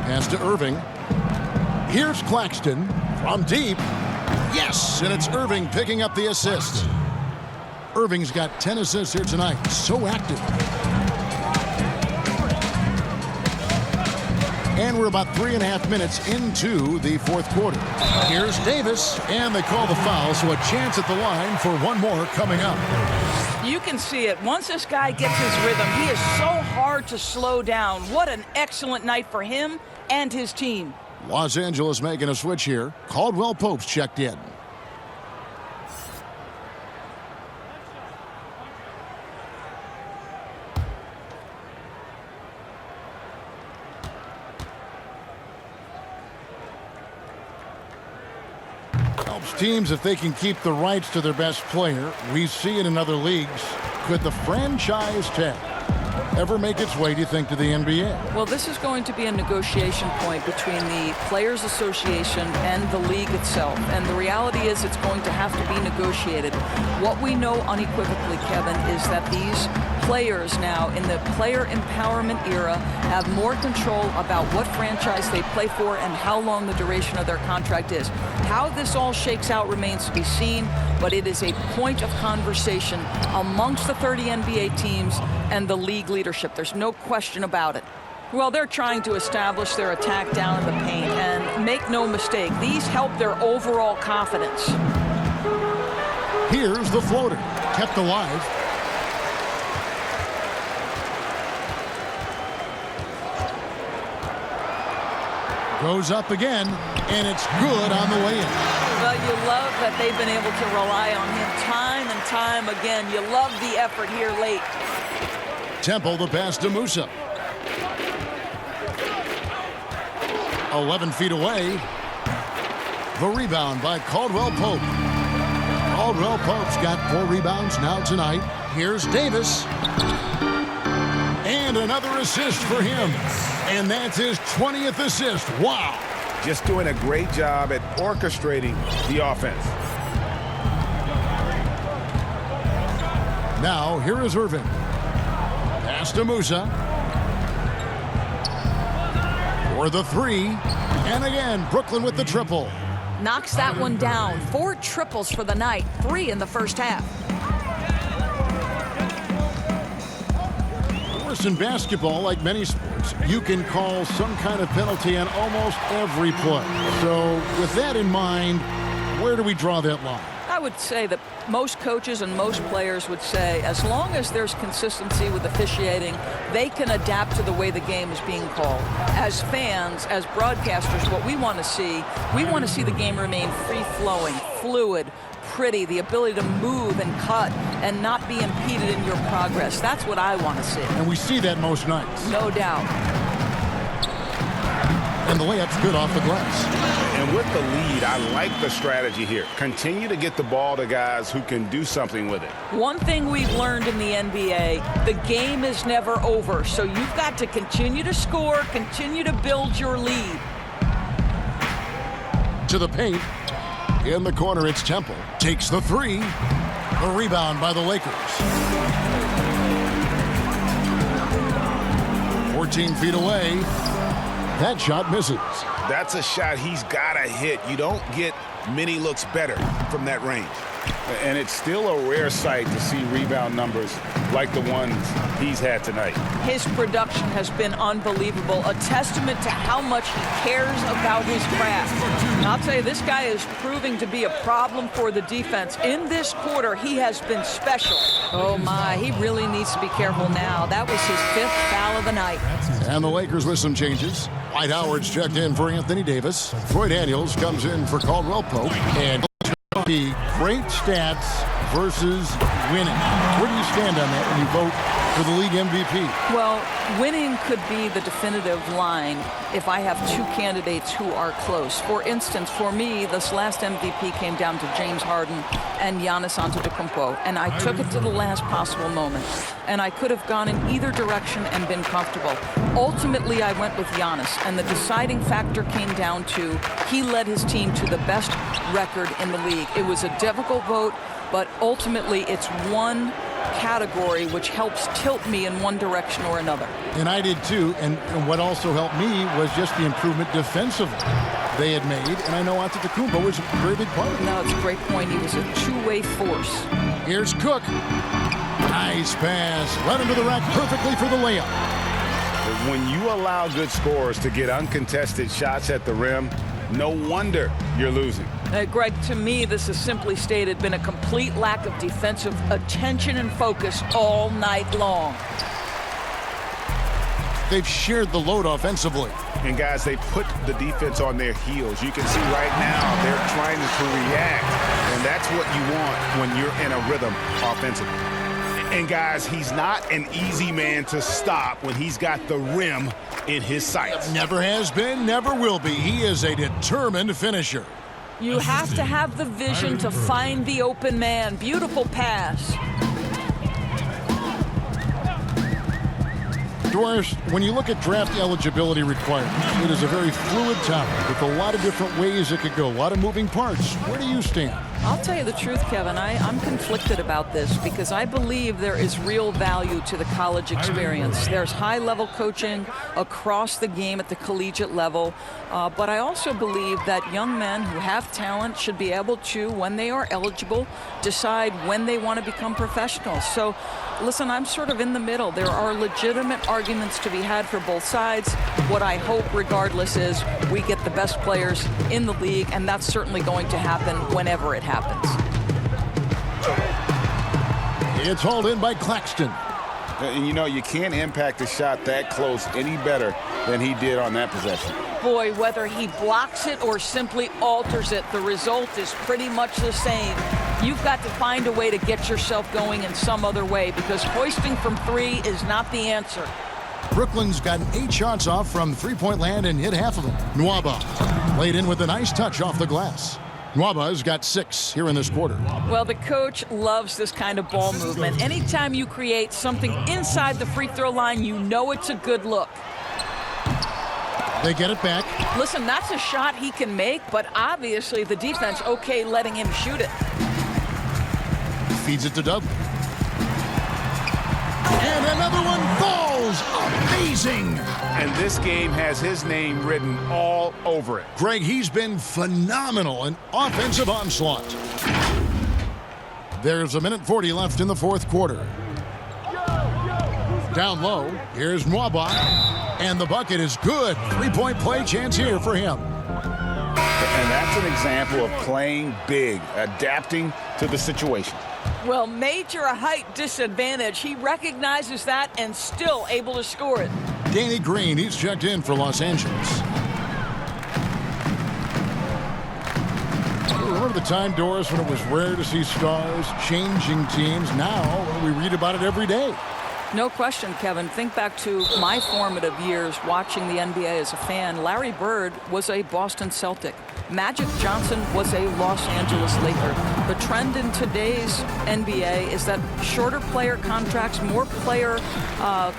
Pass to Irving. Here's Claxton from deep. Yes, and it's Irving picking up the assist. Irving's got 10 assists here tonight. So active. And we're about 3.5 minutes into the fourth quarter. Here's Davis, and they call the foul, so a chance at the line for one more coming up. You can see it. Once this guy gets his rhythm, he is so hard to slow down. What an excellent night for him and his team. Los Angeles making a switch here. Caldwell Pope's checked in. Helps teams if they can keep the rights to their best player. We see it in other leagues. Could the franchise tag ever make its way, do you think, to the NBA? Well, this is going to be a negotiation point between the Players Association and the league itself. And the reality is it's going to have to be negotiated. What we know unequivocally, Kevin, is that these players now in the player empowerment era have more control about what franchise they play for and how long the duration of their contract is. How this all shakes out remains to be seen, but it is a point of conversation amongst the 30 NBA teams and the league leadership. There's no question about it. Well, they're trying to establish their attack down in the paint, and make no mistake, these help their overall confidence. Here's the floater, kept alive. Goes up again, and it's good on the way in. Well, you love that they've been able to rely on him time and time again. You love the effort here late. Temple the pass to Musa. 11 feet away. The rebound by Caldwell Pope. Caldwell Pope's got 4 rebounds now tonight. Here's Davis. And another assist for him. And that's his 20th assist. Wow. Just doing a great job at orchestrating the offense. Now, here is Irving. Pass to Musa. For the 3. And again, Brooklyn with the triple. Knocks that one down. 4 triples for the night. 3 in the first half. Of course, in basketball, like many sports, you can call some kind of penalty on almost every play. So with that in mind, where do we draw that line? I would say that most coaches and most players would say as long as there's consistency with officiating, they can adapt to the way the game is being called. As fans, as broadcasters, what we want to see the game remain free-flowing, fluid, pretty, the ability to move and cut and not be impeded in your progress. That's what I want to see. And we see that most nights. No doubt. And the layup's good off the glass. And with the lead, I like the strategy here. Continue to get the ball to guys who can do something with it. One thing we've learned in the NBA, the game is never over. So you've got to continue to score, continue to build your lead. To the paint. In the corner, it's Temple. Takes the 3. A rebound by the Lakers. 14 feet away. That shot misses. That's a shot he's got to hit. You don't get many looks better from that range. And it's still a rare sight to see rebound numbers like the ones he's had tonight. His production has been unbelievable, a testament to how much he cares about his craft. And I'll tell you, this guy is proving to be a problem for the defense. In this quarter, he has been special. Oh, my, he really needs to be careful now. That was his 5th foul of the night. And the Lakers with some changes. Dwight Howard's checked in for Anthony Davis. Troy Daniels comes in for Caldwell Pope. And the great stats versus winning. Where do you stand on that when you vote for the league MVP? Well, winning could be the definitive line if I have 2 candidates who are close. For instance, for me, this last MVP came down to James Harden and Giannis Antetokounmpo, and I took it to the last possible moment. And I could have gone in either direction and been comfortable. Ultimately, I went with Giannis, and the deciding factor came down to he led his team to the best record in the league. It was a difficult vote, but ultimately it's one category which helps tilt me in one direction or another. And I did too, and what also helped me was just the improvement defensively they had made, and I know Antetokounmpo was a very big part of it. No, it's a great point. He was a two-way force. Here's Cook. Nice pass. Right into the rack perfectly for the layup. When you allow good scorers to get uncontested shots at the rim, no wonder you're losing. Greg, to me, this has simply stated been a complete lack of defensive attention and focus all night long. They've shared the load offensively. And guys, they put the defense on their heels. You can see right now they're trying to react, and that's what you want when you're in a rhythm offensively. And guys, he's not an easy man to stop when he's got the rim in his sights. Never has been, never will be. He is a determined finisher. You have to have the vision to find the open man. Beautiful pass. Doris, when you look at draft eligibility requirements, it is a very fluid topic with a lot of different ways it could go, a lot of moving parts. Where do you stand? I'll tell you the truth, Kevin. I'm conflicted about this because I believe there is real value to the college experience. There's high-level coaching across the game at the collegiate level, but I also believe that young men who have talent should be able to, when they are eligible, decide when they want to become professionals. So, listen, I'm sort of in the middle. There are legitimate arguments to be had for both sides. What I hope, regardless, is we get the best players in the league, and that's certainly going to happen whenever it happens. It's hauled in by Claxton. And you know, you can't impact a shot that close any better than he did on that possession. Boy, whether he blocks it or simply alters it, the result is pretty much the same. You've got to find a way to get yourself going in some other way because hoisting from three is not the answer. Brooklyn's gotten 8 shots off from three-point land and hit half of them. Nwaba laid in with a nice touch off the glass. Nwaba's got 6 here in this quarter. Well, the coach loves this kind of ball movement. Anytime you create something inside the free throw line, you know it's a good look. They get it back. Listen, that's a shot he can make, but obviously the defense okay letting him shoot it. Feeds it to Dudley. And another one falls. Amazing. And this game has his name written all over it. Greg, he's been phenomenal in offensive onslaught. There's 1:40 left in the fourth quarter. Down low, here's Nwaba. And the bucket is good. 3-point play chance here for him. And that's an example of playing big, adapting to the situation. Well, major height disadvantage. He recognizes that and still able to score it. Danny Green, he's checked in for Los Angeles. Remember the time, Doris, when it was rare to see stars changing teams? Now we read about it every day. No question, Kevin. Think back to my formative years watching the NBA as a fan. Larry Bird was a Boston Celtic. Magic Johnson was a Los Angeles Laker. The trend in today's NBA is that shorter player contracts, more player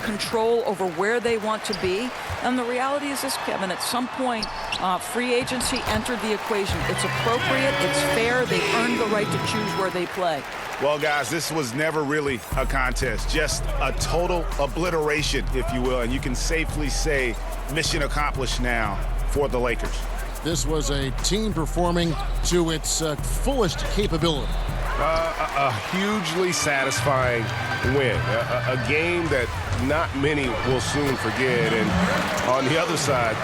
control over where they want to be. And the reality is this, Kevin, at some point, free agency entered the equation. It's appropriate, it's fair, they earned the right to choose where they play. Well, guys, this was never really a contest, just a total obliteration, if you will. And you can safely say mission accomplished now for the Lakers. This was a team performing to its fullest capability. A hugely satisfying win, a game that not many will soon forget. And on the other side,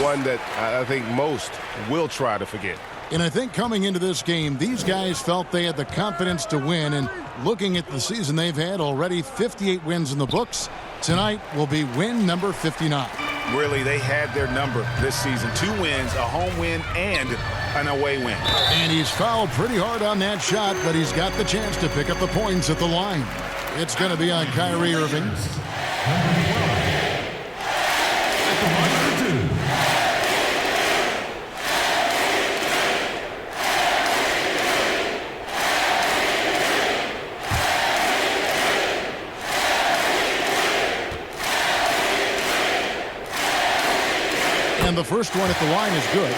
one that I think most will try to forget. And I think coming into this game, these guys felt they had the confidence to win. And looking at the season they've had, already 58 wins in the books. Tonight will be win number 59. Really, they had their number this season. 2 wins, a home win, and an away win. And he's fouled pretty hard on that shot, but he's got the chance to pick up the points at the line. It's going to be on Kyrie Irving. And the first one at the line is good.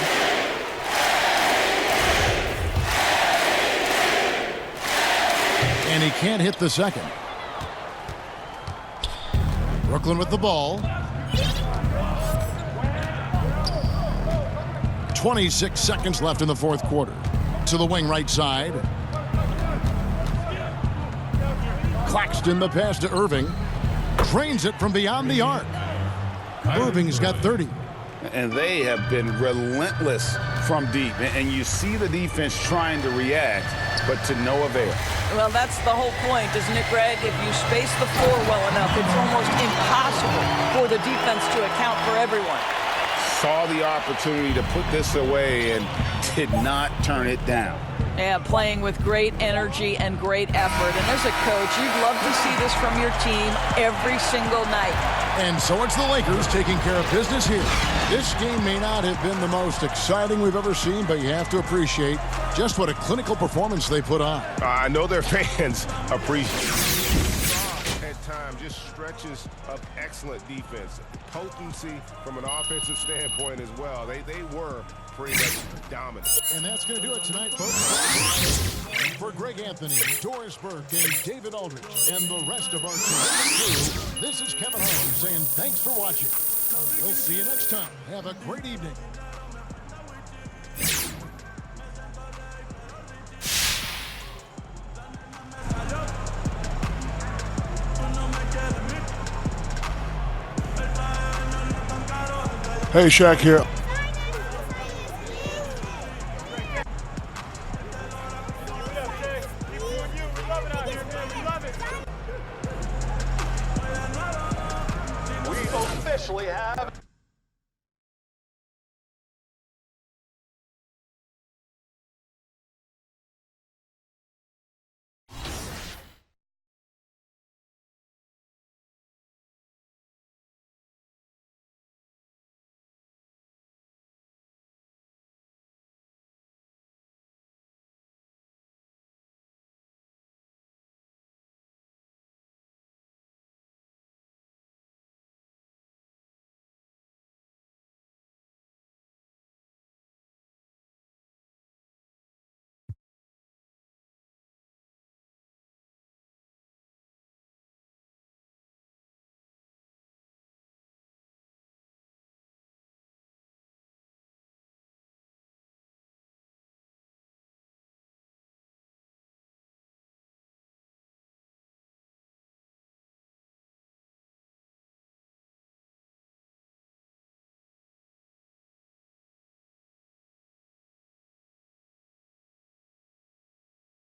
And he can't hit the second. Brooklyn with the ball. 26 seconds left in the fourth quarter. To the wing right side. Claxton, the pass to Irving. Drains it from beyond the arc. Irving's got 30. And they have been relentless from deep. And you see the defense trying to react, but to no avail. Well, that's the whole point, isn't it, Greg? If you space the floor well enough, it's almost impossible for the defense to account for everyone. Saw the opportunity to put this away and did not turn it down. Yeah, playing with great energy and great effort. And as a coach, you'd love to see this from your team every single night. And so it's the Lakers taking care of business here. This game may not have been the most exciting we've ever seen, but you have to appreciate just what a clinical performance they put on. I know their fans appreciate it. At times, just stretches of excellent defense. Potency from an offensive standpoint as well. They were pretty much dominant. And that's going to do it tonight, folks. For Greg Anthony, Doris Burke, and David Aldridge, and the rest of our crew, this is Kevin Holmes saying thanks for watching. We'll see you next time. Have a great evening. Hey, Shaq here. We officially have...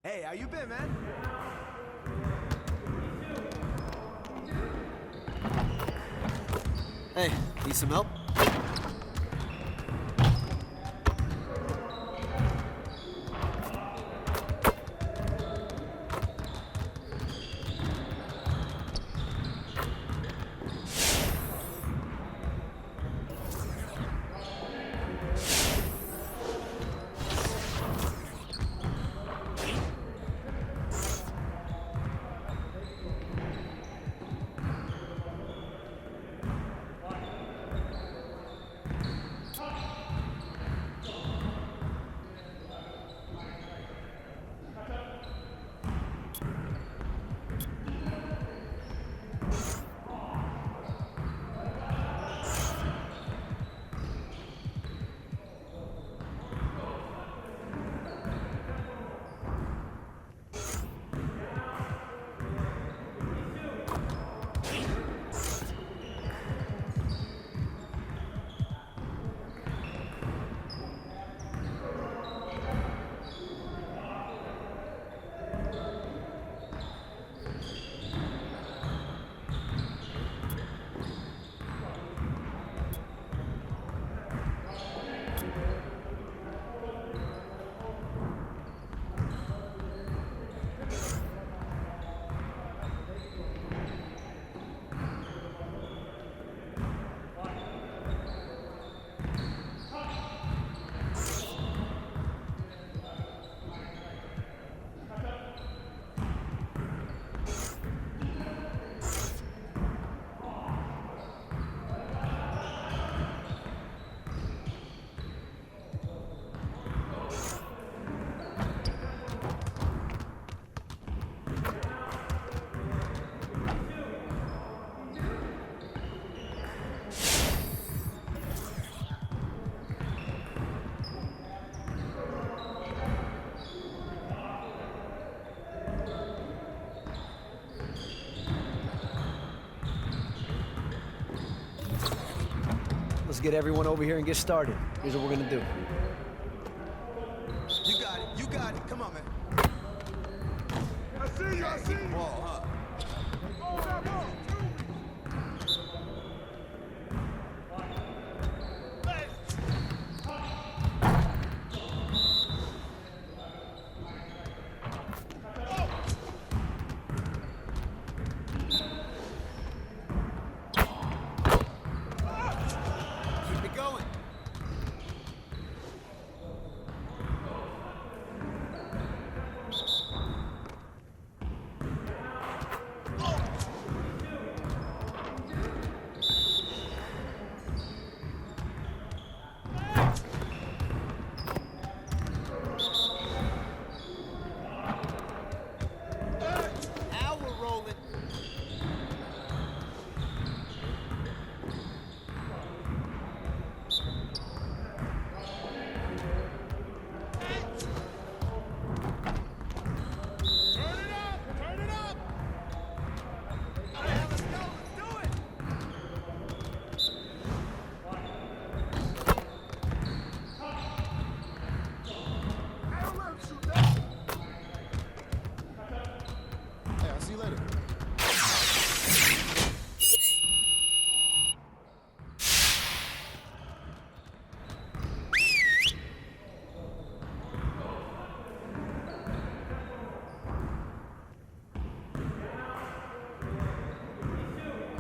Hey, how you been, man? Hey, need some help? Let's get everyone over here and get started. Here's what we're gonna do. You got it. You got it. Come on, man. I see you. I see you. Ball, huh? Oh, that ball.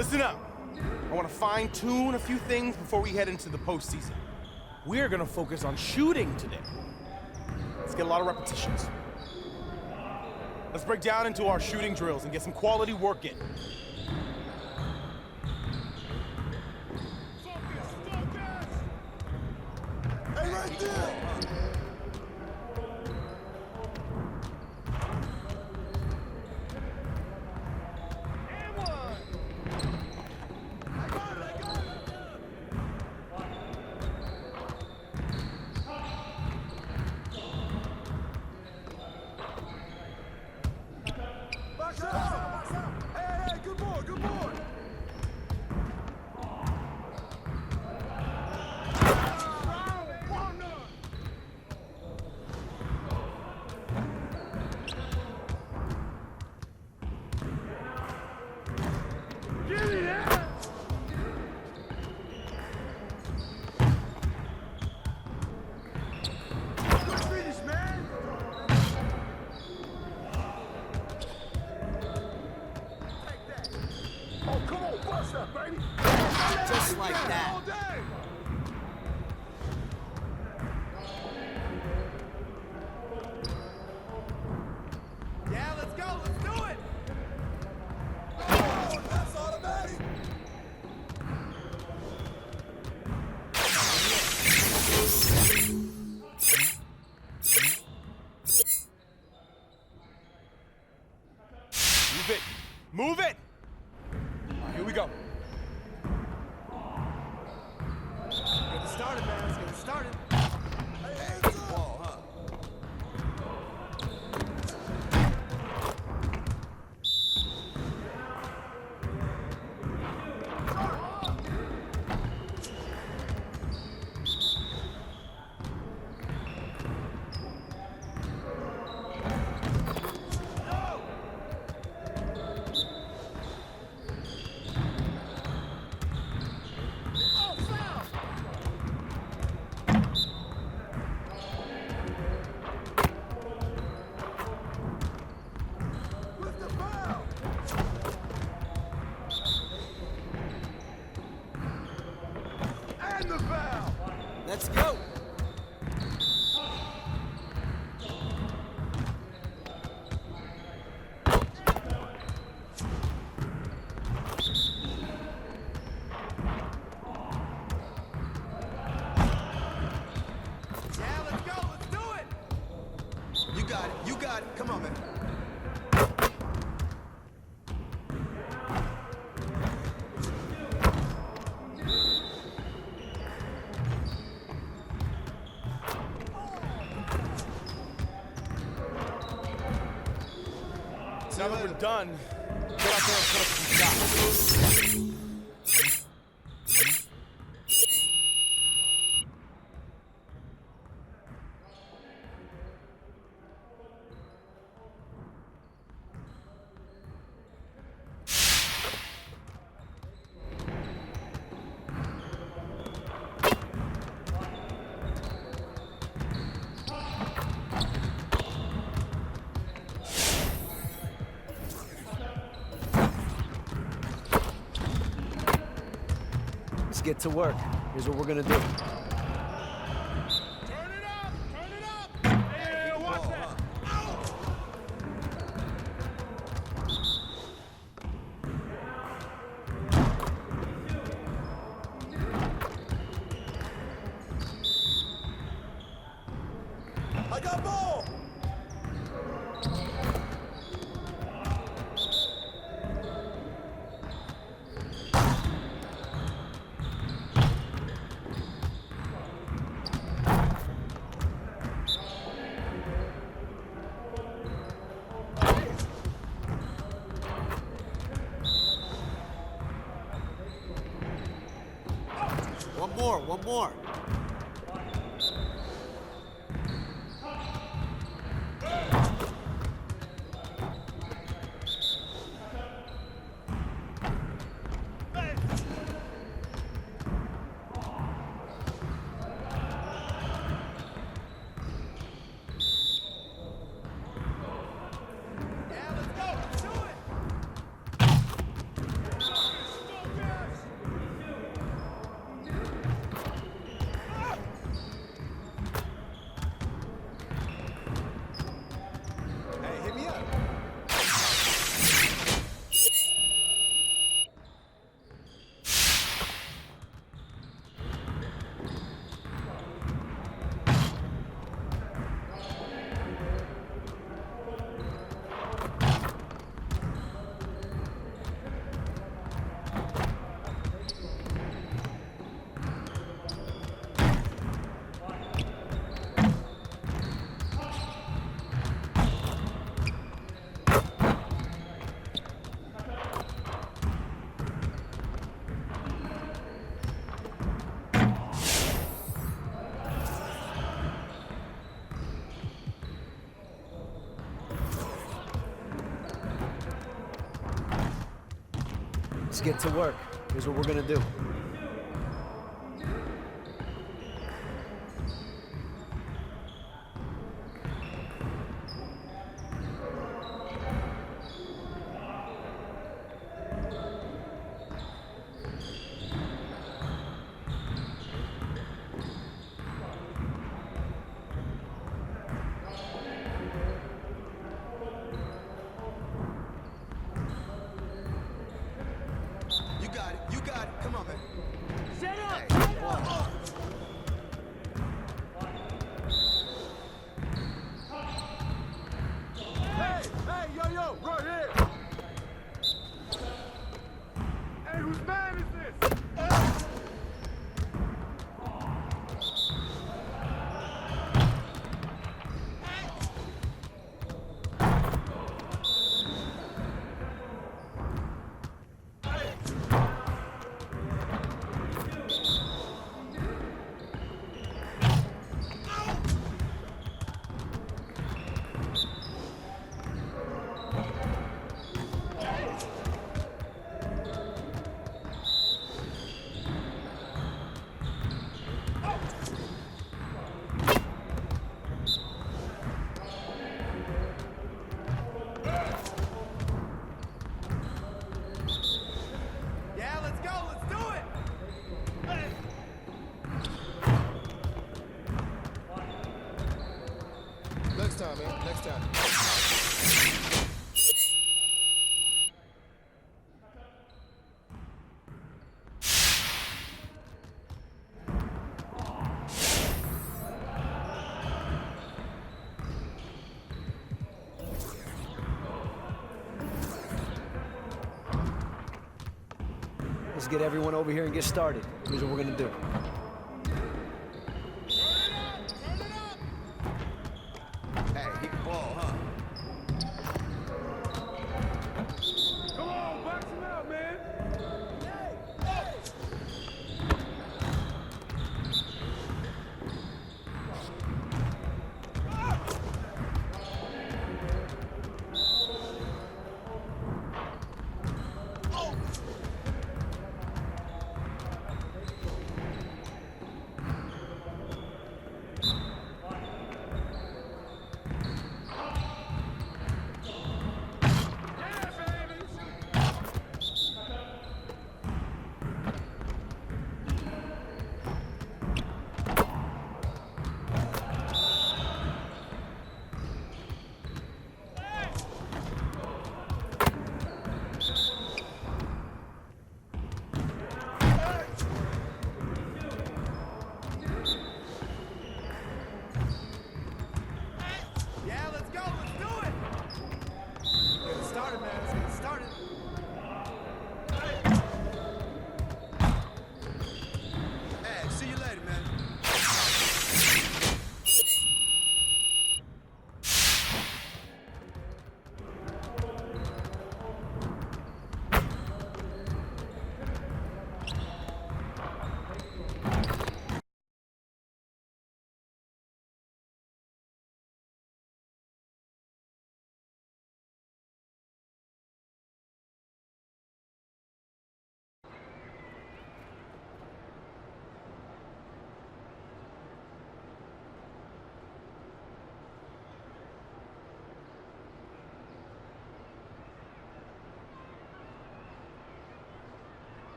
Listen up. I want to fine-tune a few things before we head into the postseason. We're going to focus on shooting today. Let's get a lot of repetitions. Let's break down into our shooting drills and get some quality work in. Hey, right there! Hey, good boy, good boy! Give me that! Good finish, man! Oh, come on, bust that, baby! Just like that. All day. Yeah, let's go, let's do it! Oh, that's automatic! Move it! Move it! Here we go. Get it started, man. Let's get it started. Hey, good ball, huh? Let's go. Yeah, let's go. Let's do it. You got it. You got it. Come on, man. Now that we're done, get out there and put up some shots. Let's get to work. Here's what we're gonna do. Turn it up! Turn it up! Hey, watch that! I got ball! One more. Yeah, let's go. Let's do it. Let's get to work. Here's what we're gonna do. You got it. Come on, man. Set up! Hey, yo, right here. Hey, whose man is this? Yeah, let's go. Let's do it. Next time, man. Next time. Let's get everyone over here and get started. Here's what we're gonna do. Hey, he can ball, huh? Come on, box him out, man.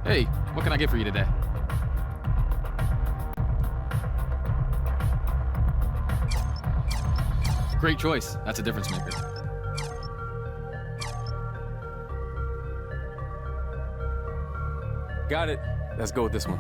Hey, what can I get for you today? Great choice. That's a difference maker. Got it. Let's go with this one.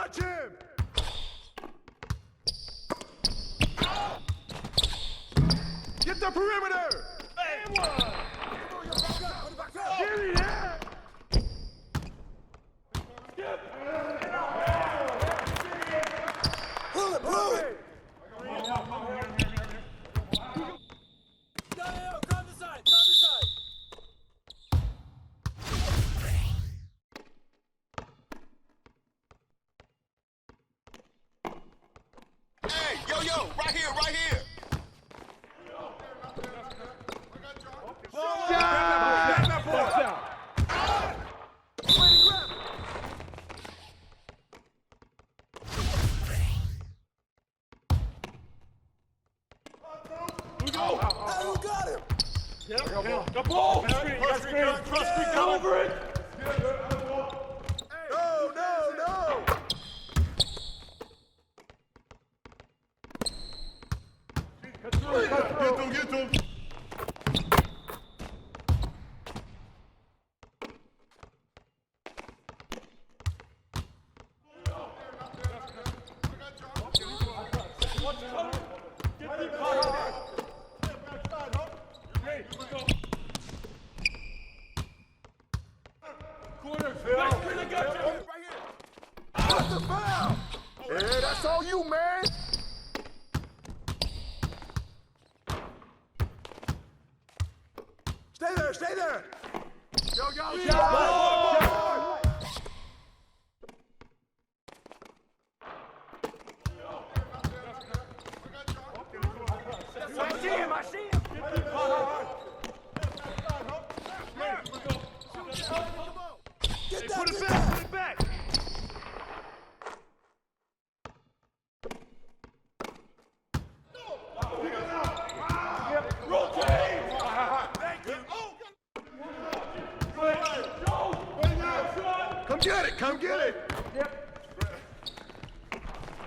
Watch him! Get the perimeter! And one! Get it out! Pull it, pull it! Come this side, come this side! Hey, yo, right here, right here. Who got him? The ball! Cross screen, come over it! No! Get him! Corner, Phil! Right here! What's the foul? Yeah, that's all you, man! Stay there! Go! I see him! Get that put it back! Rotate! Thank you! Come get it!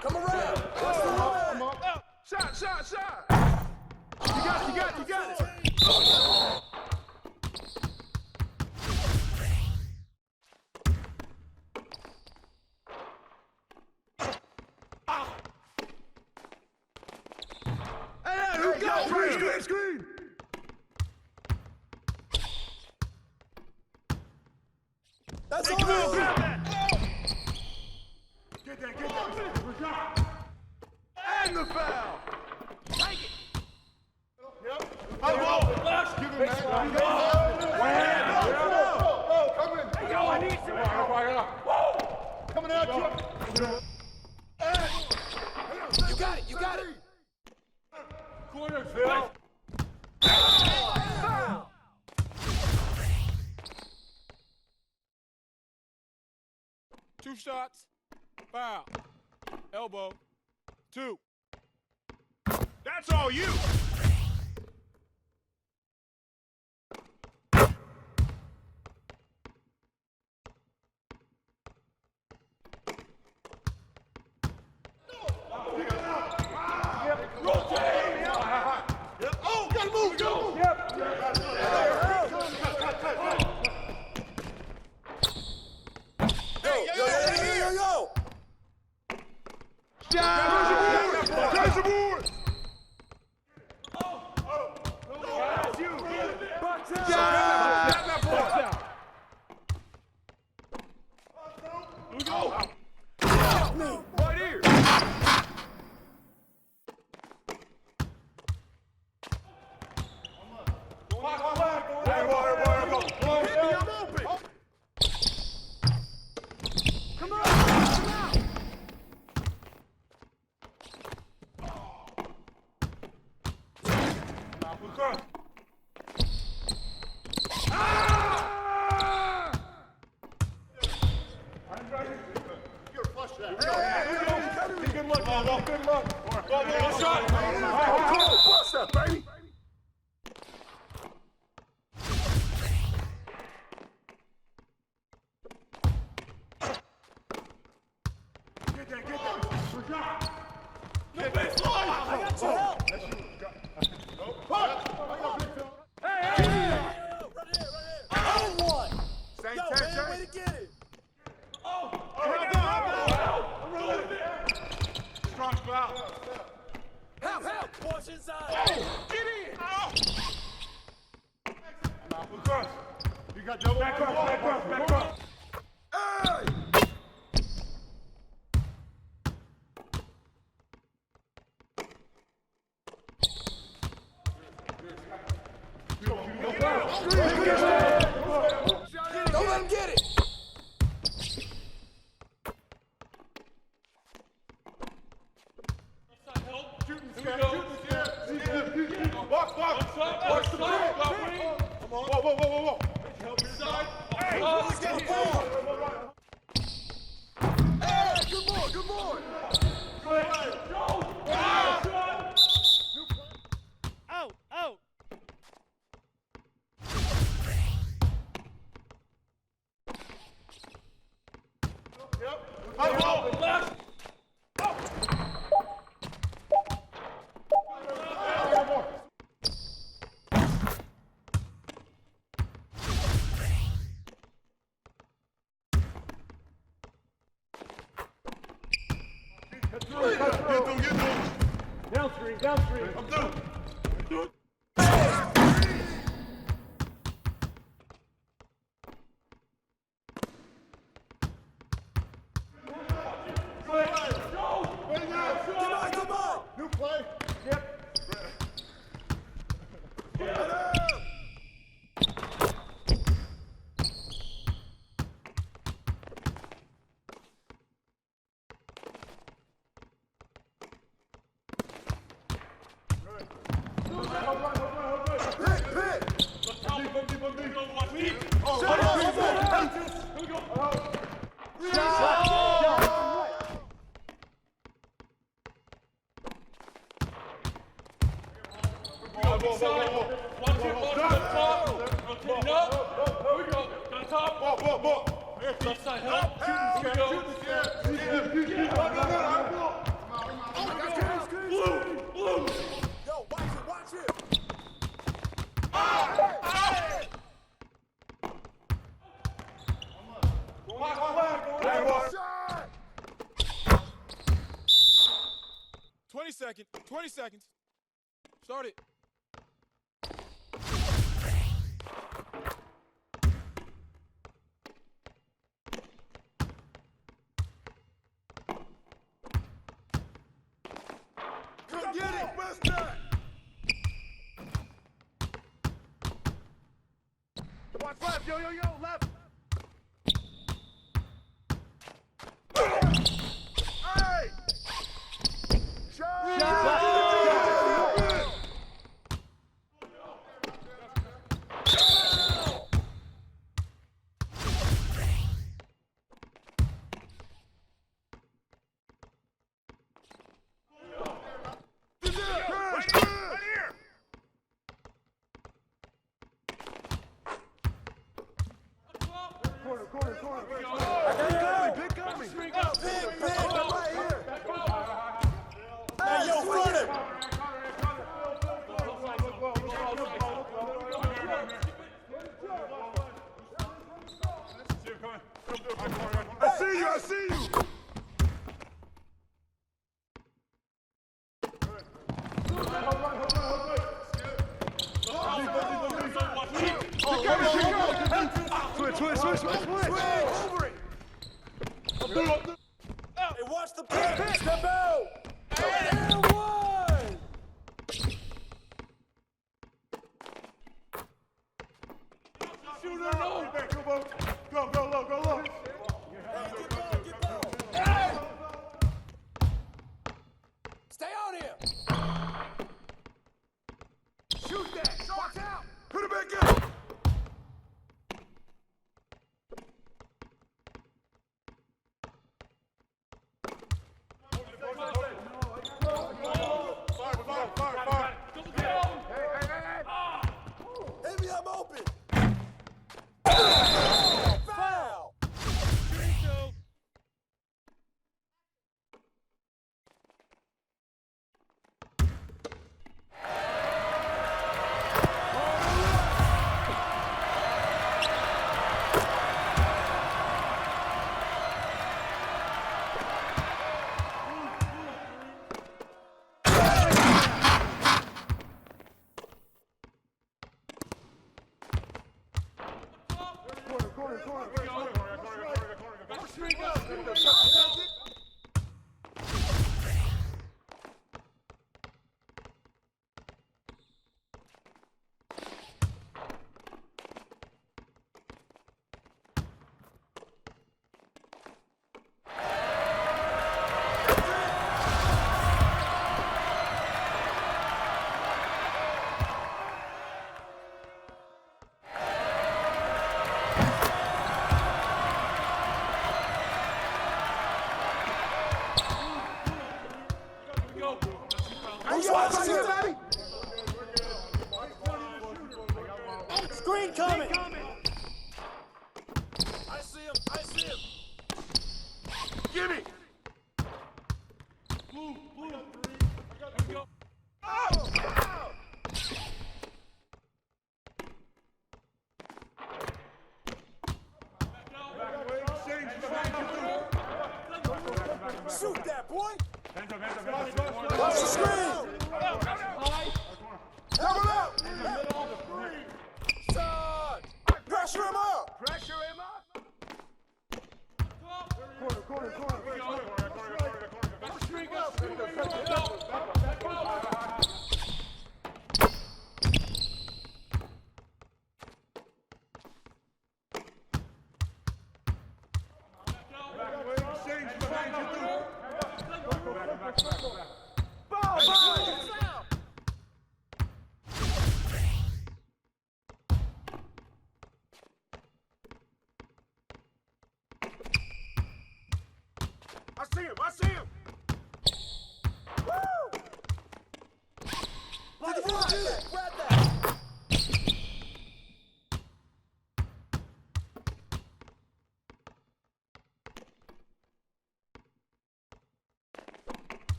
Come around! Shot! You got it! Hey, who got it? Screen! That's all grab that! Get that! And the foul! Take it! Yep. Give him come in! Hey, yo, I need some! Coming out, you! You got it! Corner, Phil! Two shots, foul, elbow, 2. That's all you! Rotate! Yep. Oh, gotta move! Yep. Yo! There's the board! That's you! Box out! Go! Right here! Come on! Watch inside. Get in. You got double. Back up. Hey! Don't let him get it. Watch the ball. Come on. Whoa. Help inside. Hey, good boy. Out. Get through. Downstream. I'm through. Come on. New play. Yep. Left side, help. Shooting. Blue. Yo, watch it. 20 seconds. Start it. Come get it. Best shot. Watch left. Yo, left. Hey! Shot! I see you! Switch! Over it! Hey, watch the pitch! Step out! And one! Shooter, no! Go low! Hey! Stay on him! Shoot that! Watch out! Put it back in! Screen coming! I see him! I see him! Gimme! Blue! Here we go! Oh! Shoot that, boy! Watch the screen! Double up! Side! Pressure him up! Pressure him up! Corner. I see him! Woo! Grab that!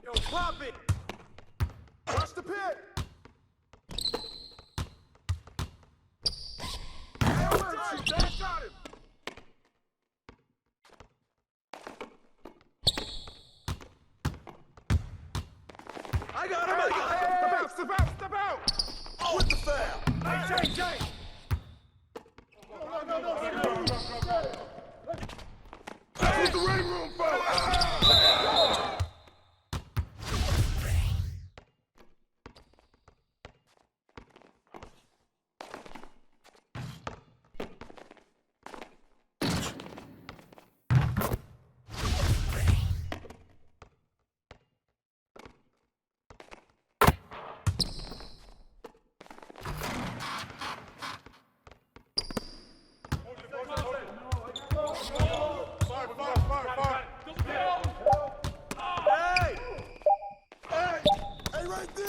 Yo, pop it! Watch the pit! Got him! I got him! Step out! Oh, with the foul! Hey, Jay! No. That's what the ring room foul! Hey, right there!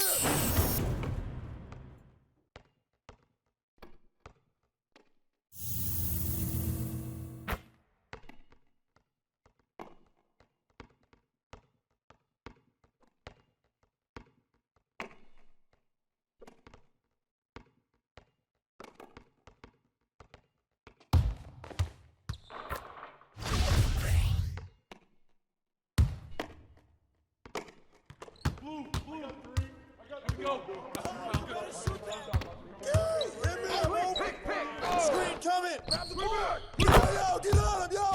Blue, I got three. Go. Pick. Screen coming. Grab the board. Yo, get on him, yo.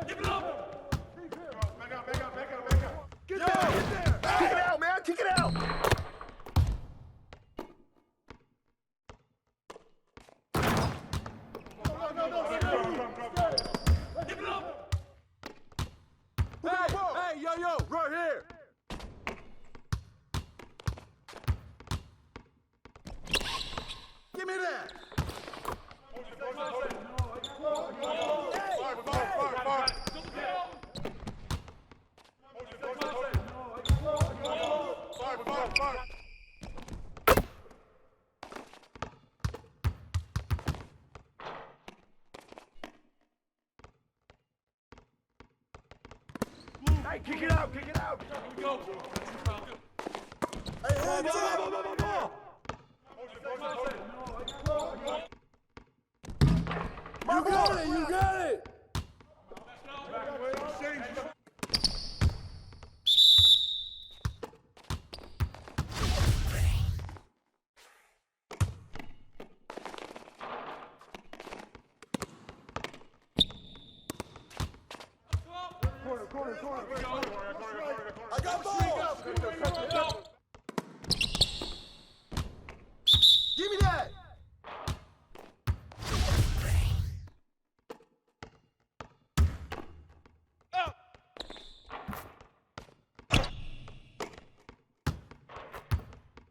Give it up. Back out. Get there. Kick it out, man. Kick it out. Hey, yo, right here. Give me that. Fire. Hey, kick it out. Here we go. Hey, hands up. You got it.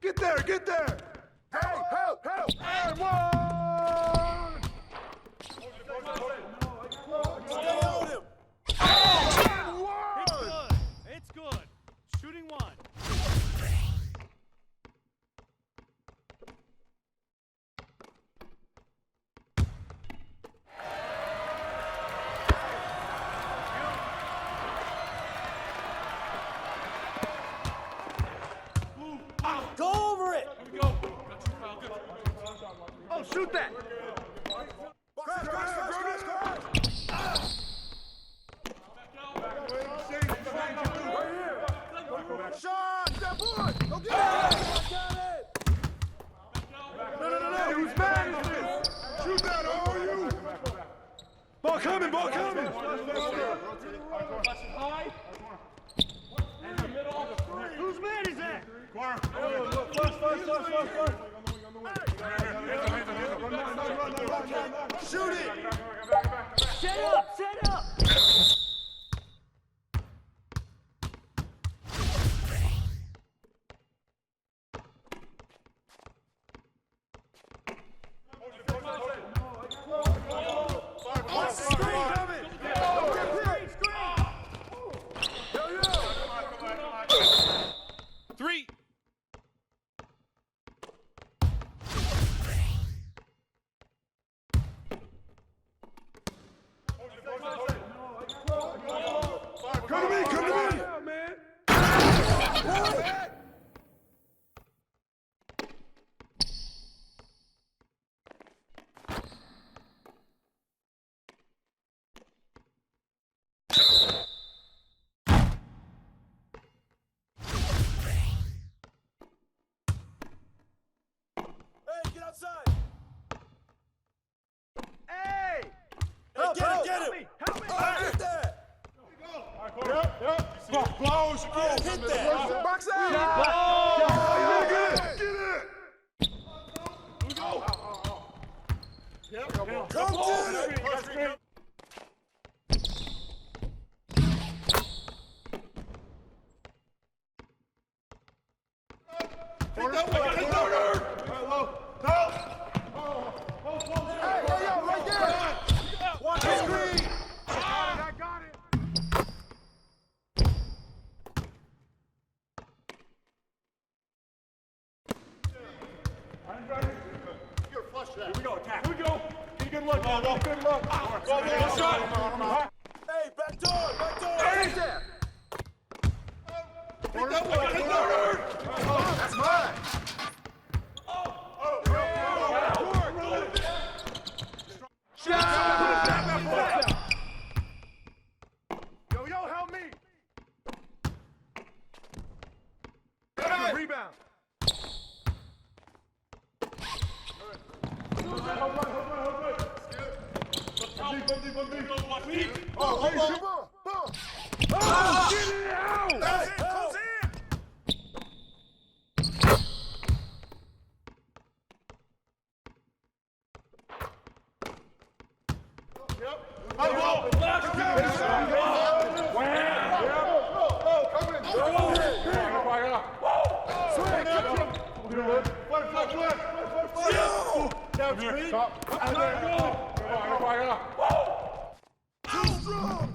Get there, get there! Hey, help, help! And one! Stay on him! And one! It's good. It's good. Shooting one. Go over it! Here we go. Got you, Kyle. Good. Oh, shoot that! Crash, crash, crash, crash! Shot! That boy! Go get it! No, who's mad is this? Shoot that, all you! Ball coming, ball coming! Flash it high. In the middle. Whose man is that? Shoot it! Set up! Set up! Three. Come to me, come to me! Hey, get outside! Hey! Help, get him, get him! Help me! Get that! Yep. Close. Hit that. Box out. Get it. Here we go. Come to it. Hey, yo, right there. Watch the screen. I got it. You're flush that. Here we go, attack. Here we go. Get a good look. Go, good look. Go, shot. Hey, back door, back door. Hey, there. Take that one. Take that one. That's mine. Yo, help me. Rebound. Oh, get it out! That's it, close in! Yep. Go! Too strong!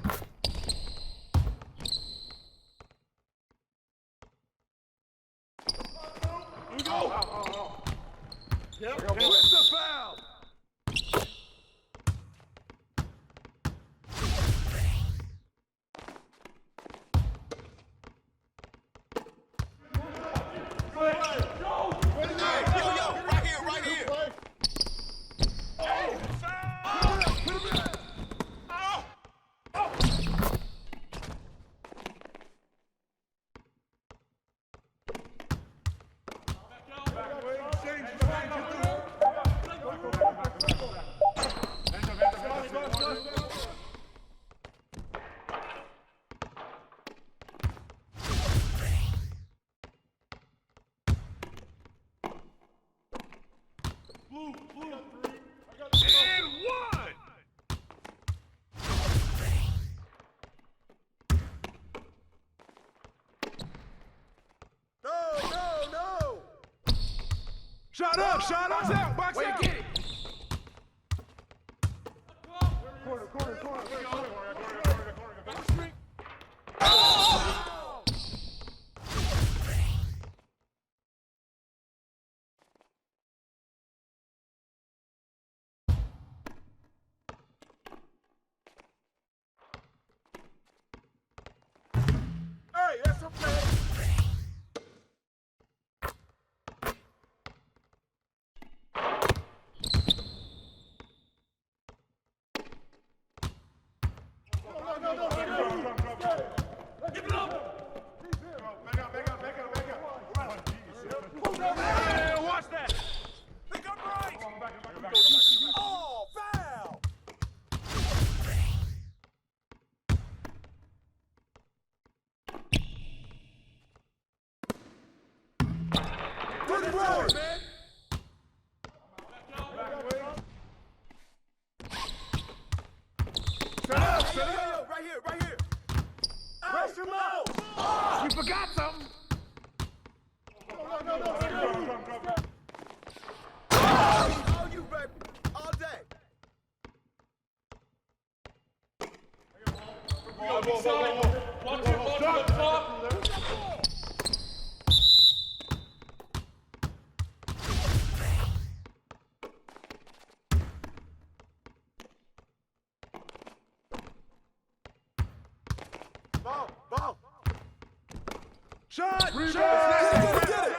Yep. With the foul! Shot up, shot up. Box out, box out. Get it. Hey, that's okay. Watch that. Pick up right. Oh, foul. Put it forward, man. Set up. Right here, right here. Press him out. Oh, you forgot something. Oh, you, baby. All day. Watch the top. Ball. Shot. Rebound. Get it.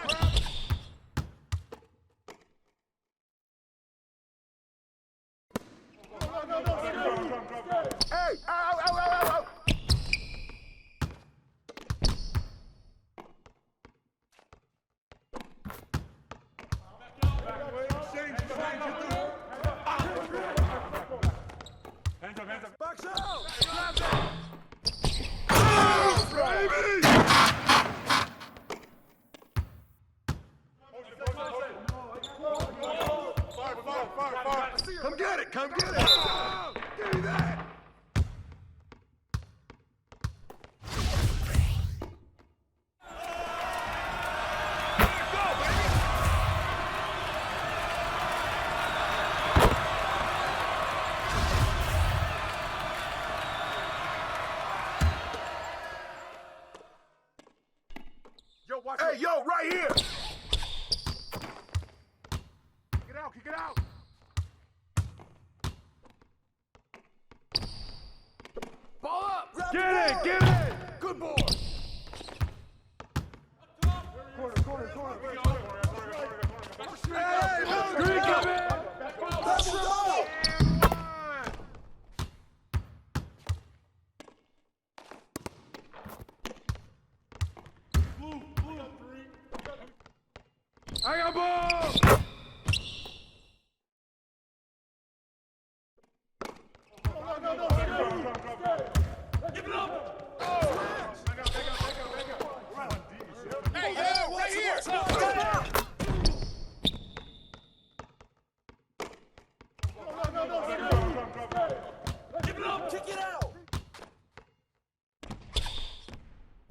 Hey, ow. Hands up. Box out. Baby! Fire. Come get it. Give me that. Hey, yo, right here. Kick it out. Ball up. Get it. Good boy. Corner. Hey, Green coming. Let's go. I got ball! Give it up! Hey, right here! Give it up! Kick it out!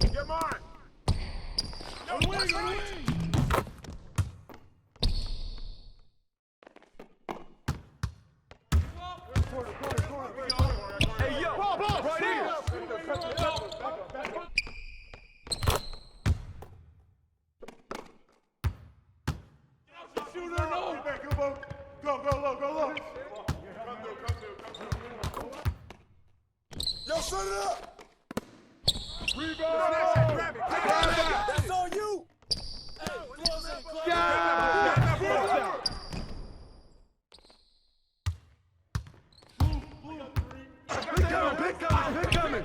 Get mine! No wing! Hey, yo! Ball, right here! Shooter, no! Go low! Yo, set it up! Rebound! Grab it! That's on you! Pick coming!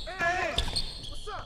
Hey! What's up?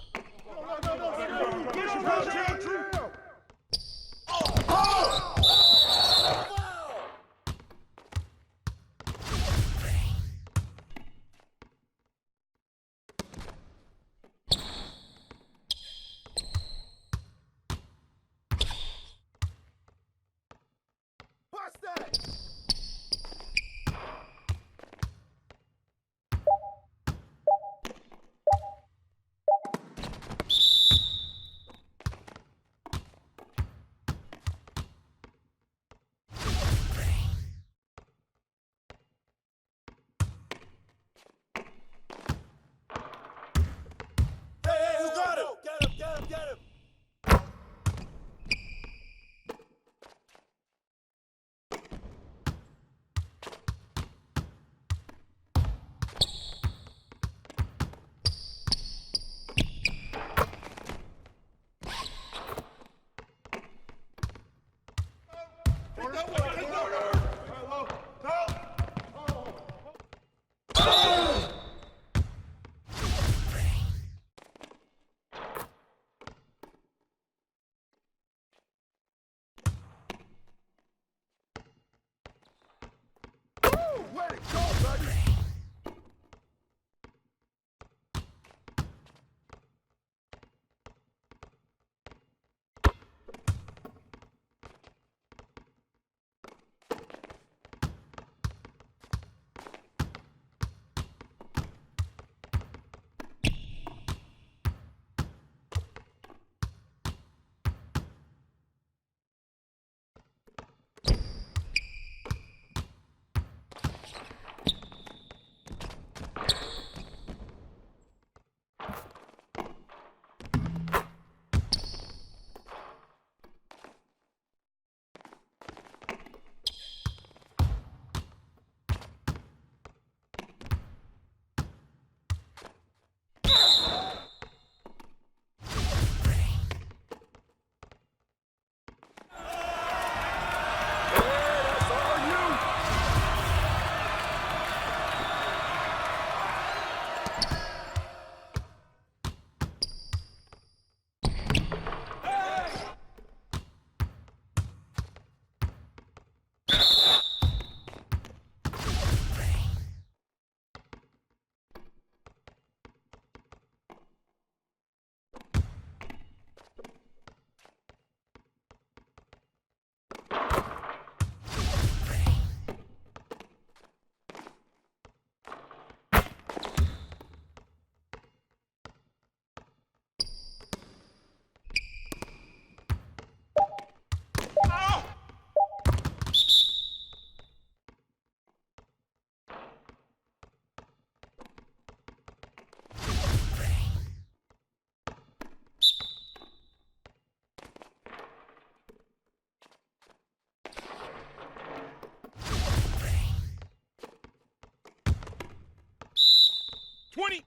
20.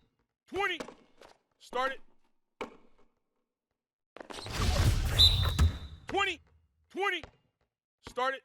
20. Start it. 20. 20. Start it.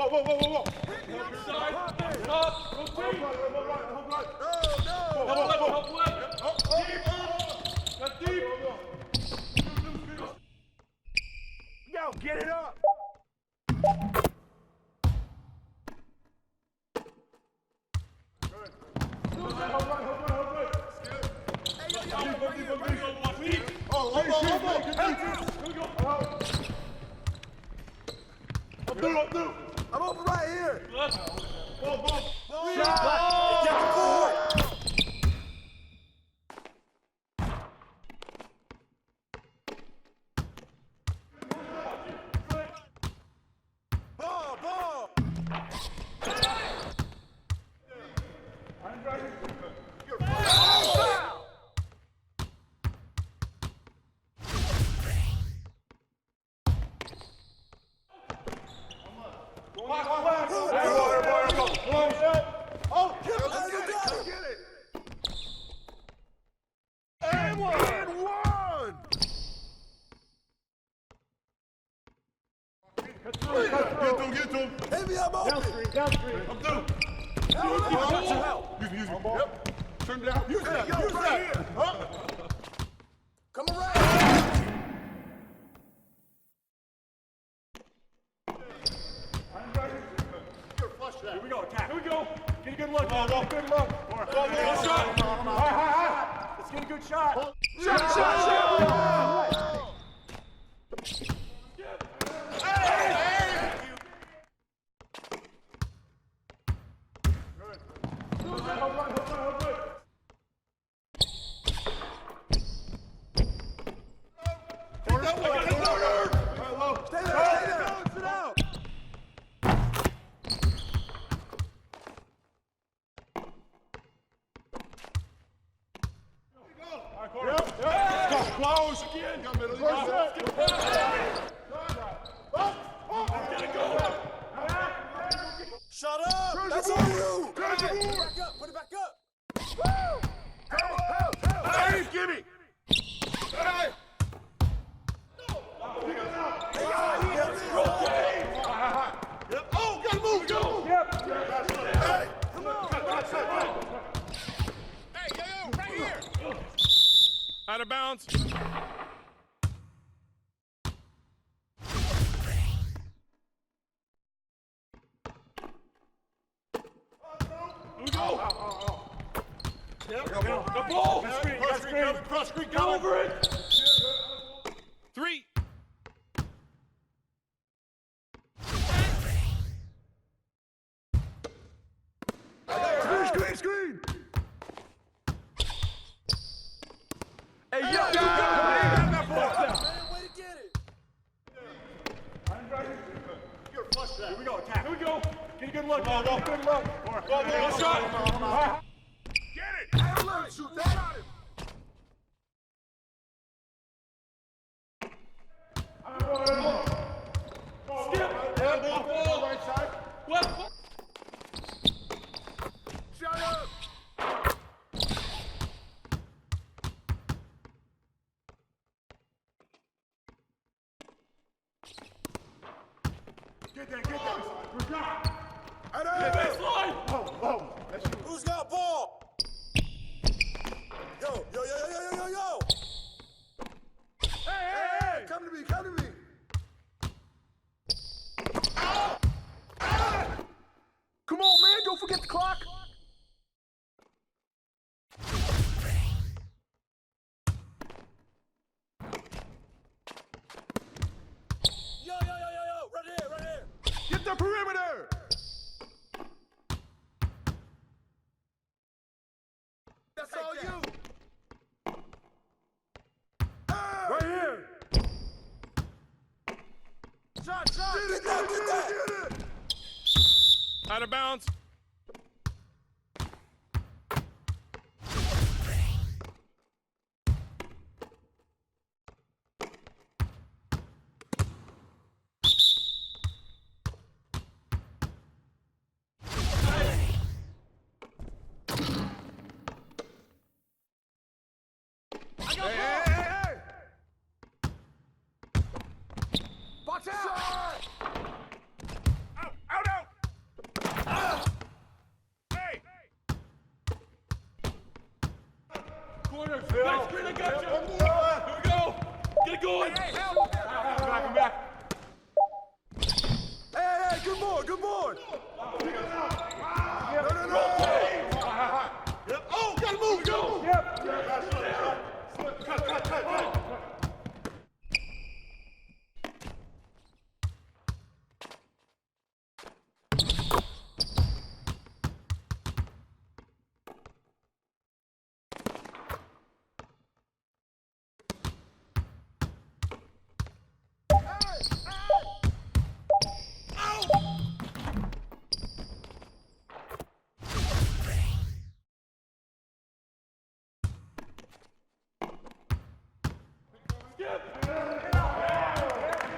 Whoa. Inside. Stop. Rotate. Help left. Deep. Got deep. Yo, get it up. I'm over right here. Shot. Get the board. Ball. Get to him. Maybe I'm open. Downstream. I'm through. Use me. Yep. Turn down. Use that. Huh? Come around. Here we go. Attack. Here we go. Get a good look. Good look. Shot. High. Let's get a good shot. Shot. Close again. Shut up! That's on you! Put it back up! Woo! Hey, gimme! Hey! Oh, gotta move! Yep! Hey! Come on! Hey, yo, right here! Out of bounds. The ball! Cross screen, go over it! 3. Screen! Hey, yo! Way to get it! You're flush that. Here we go, attack. Here we go. Get a good look. Good look. Go shot. Get it! Don't let him shoot that at him! Skip! Ball! Right side. Left. Shut up! Get that. We're got. Baseline! Who's got ball? Yo! Hey! Come to me! Come on, man! Don't forget the clock! Yo! Right here! Get the perimeter! That's all you! Right here! Shot! Get that! Out of bounds. Hey! Watch out! Out! board. No. Oh, gotta move, go. Yep. Cut.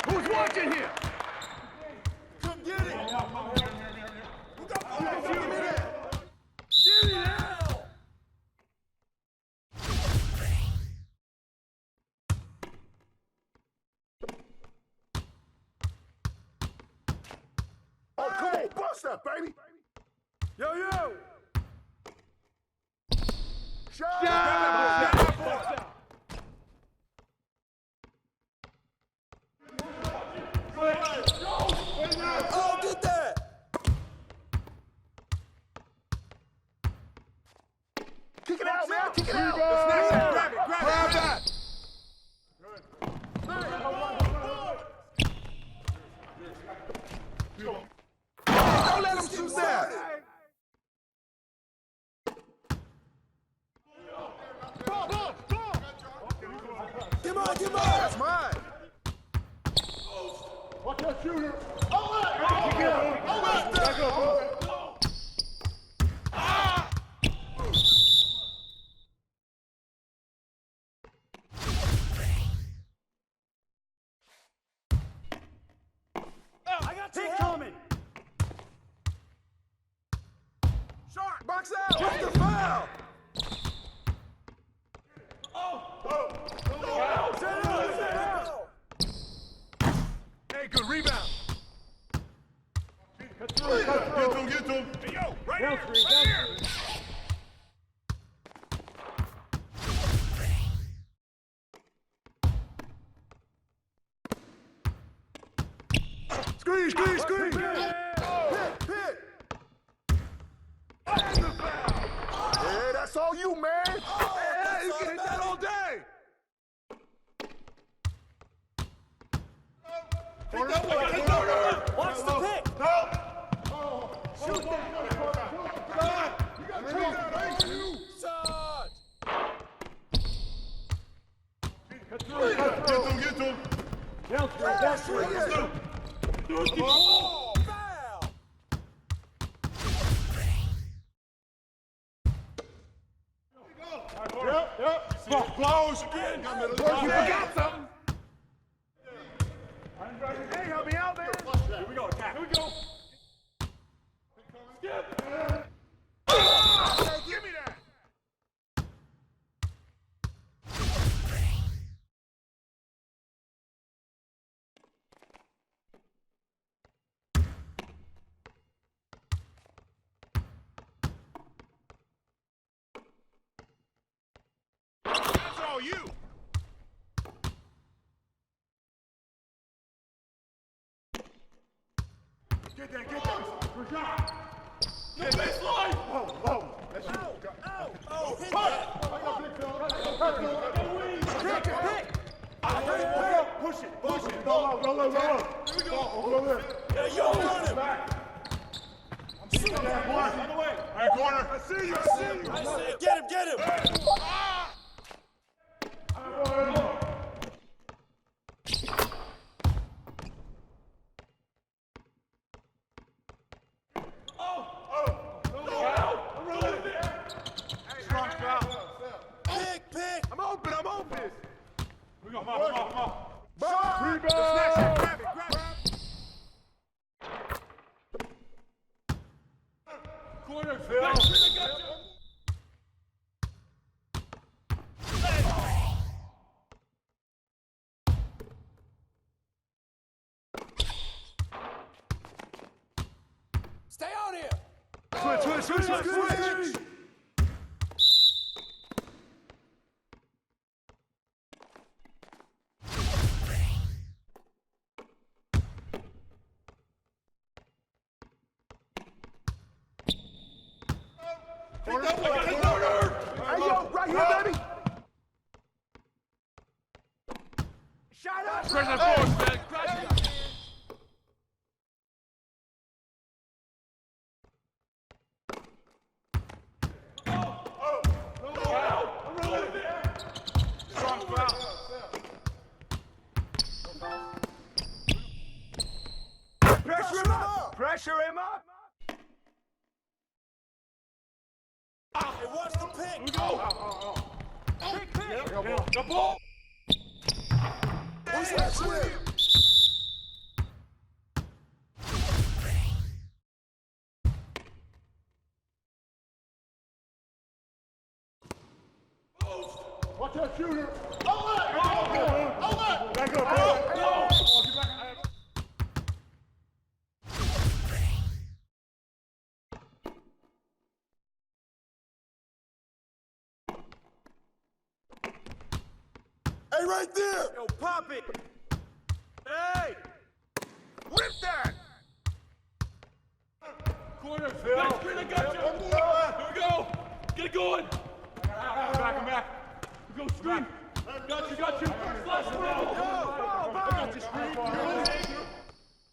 Who's watching here? Come get it. Give me that. Give me now! Oh, come on, bust that, baby. Yo. Shot. Oh, get that! Kick it out, man! Kick it out! Grab that! Don't let him shoot that! Come on! That's mine! Watch that shooter! I got two coming! Sharp! Box out! What's the foul? Hey, good rebound. Get to him! Hey, yo, right Down here! three, Right down here! Squeeze! Hit! And the foul! Yeah, that's all you, man! Yeah, you can hit that all day! Watch the pick! Shoot that! You gotta shoot that, ain't you? Shot! Get to him! Down three! Oh, foul! Yep. Close again! You forgot something! Hey, help me out, man! Here we go, attack! Here we go! Skip! Give me that! That's all you! Get that! Good shot! No baseline! Whoa! That's you. Hit that! Pick! Push it! Go low! Here we go! Yeah, yo, run him! I'm shooting that one. By the way. All right, corner. I see you. I see it. Get him! Ah! Pick! I'm open! We go, come on. Shot! Rebound! Grab it! Corner, Phil! Stay on here! Switch! Hey, yo, right here, baby. Shut up. Press that force, man. Pressure him up. Pressure him up. It wants to pick. We go. Pick. The ball. Who's that swim? Watch that shooter. Back up, go. Hey, right there. Yo, pop it. Hey. Rip that. Corner, Phil. Back screen, I got you. Here we go. Get it going. Back. We go screen. Got you. Flash around. I got you, screen.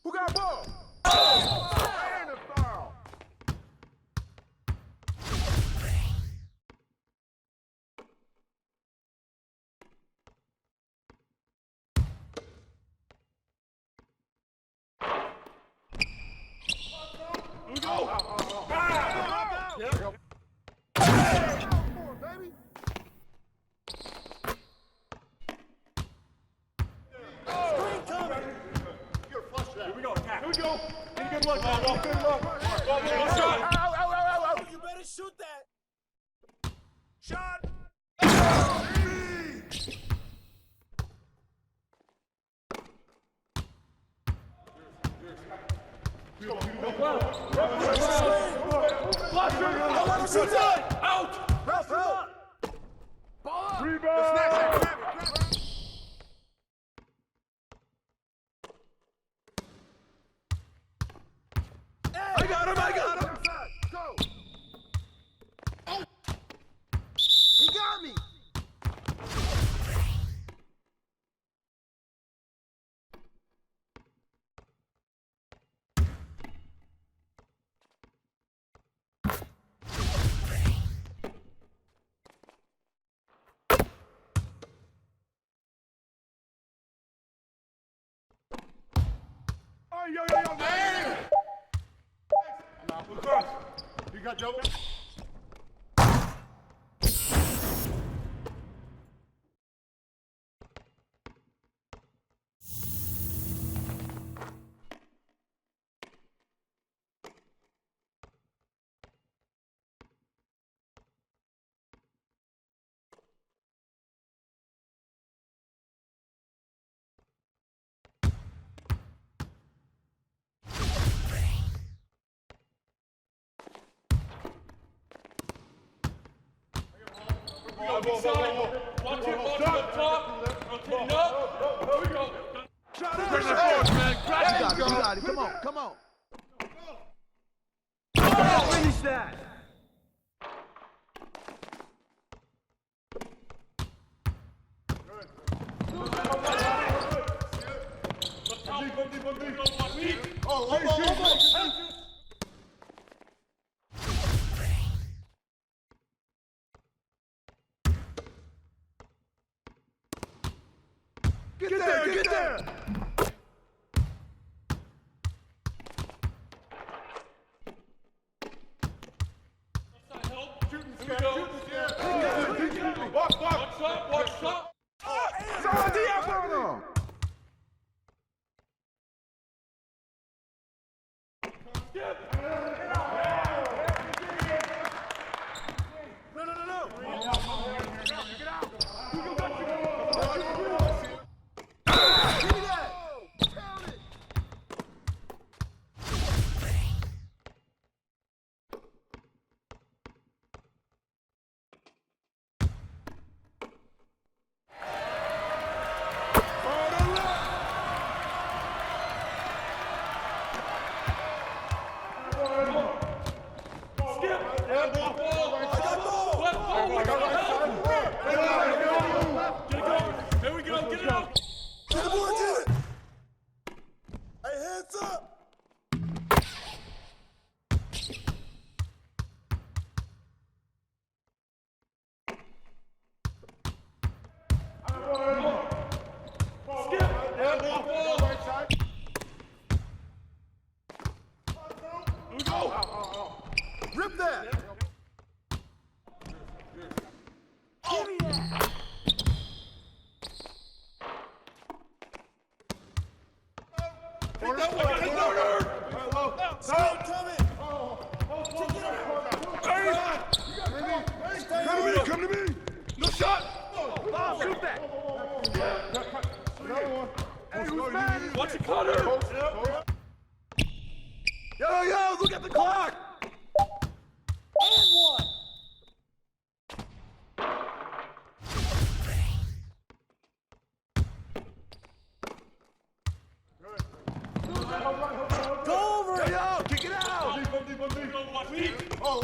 Who got a ball? And a foul. Here we go. Baby. Here we go. Attack. Here we go. Get a good look. Good look. Good shot. Ow. You better shoot that. Shot. Out. Rebound. I got him. Go. He got me. Yo, man. You got double. Watch it up top. Rotating up. Here we go. Press that force, man. You got it. Come on. Finish that. Get there. Watch up. Hands up! Rip that! Give me that! Take that one! Get corner! Stop coming! Come to me! No shot! Shoot that! Hey, who's mad? Watch it, Connor! Yo, look at the clock! And one! Go over! Yo, kick it out! Oh,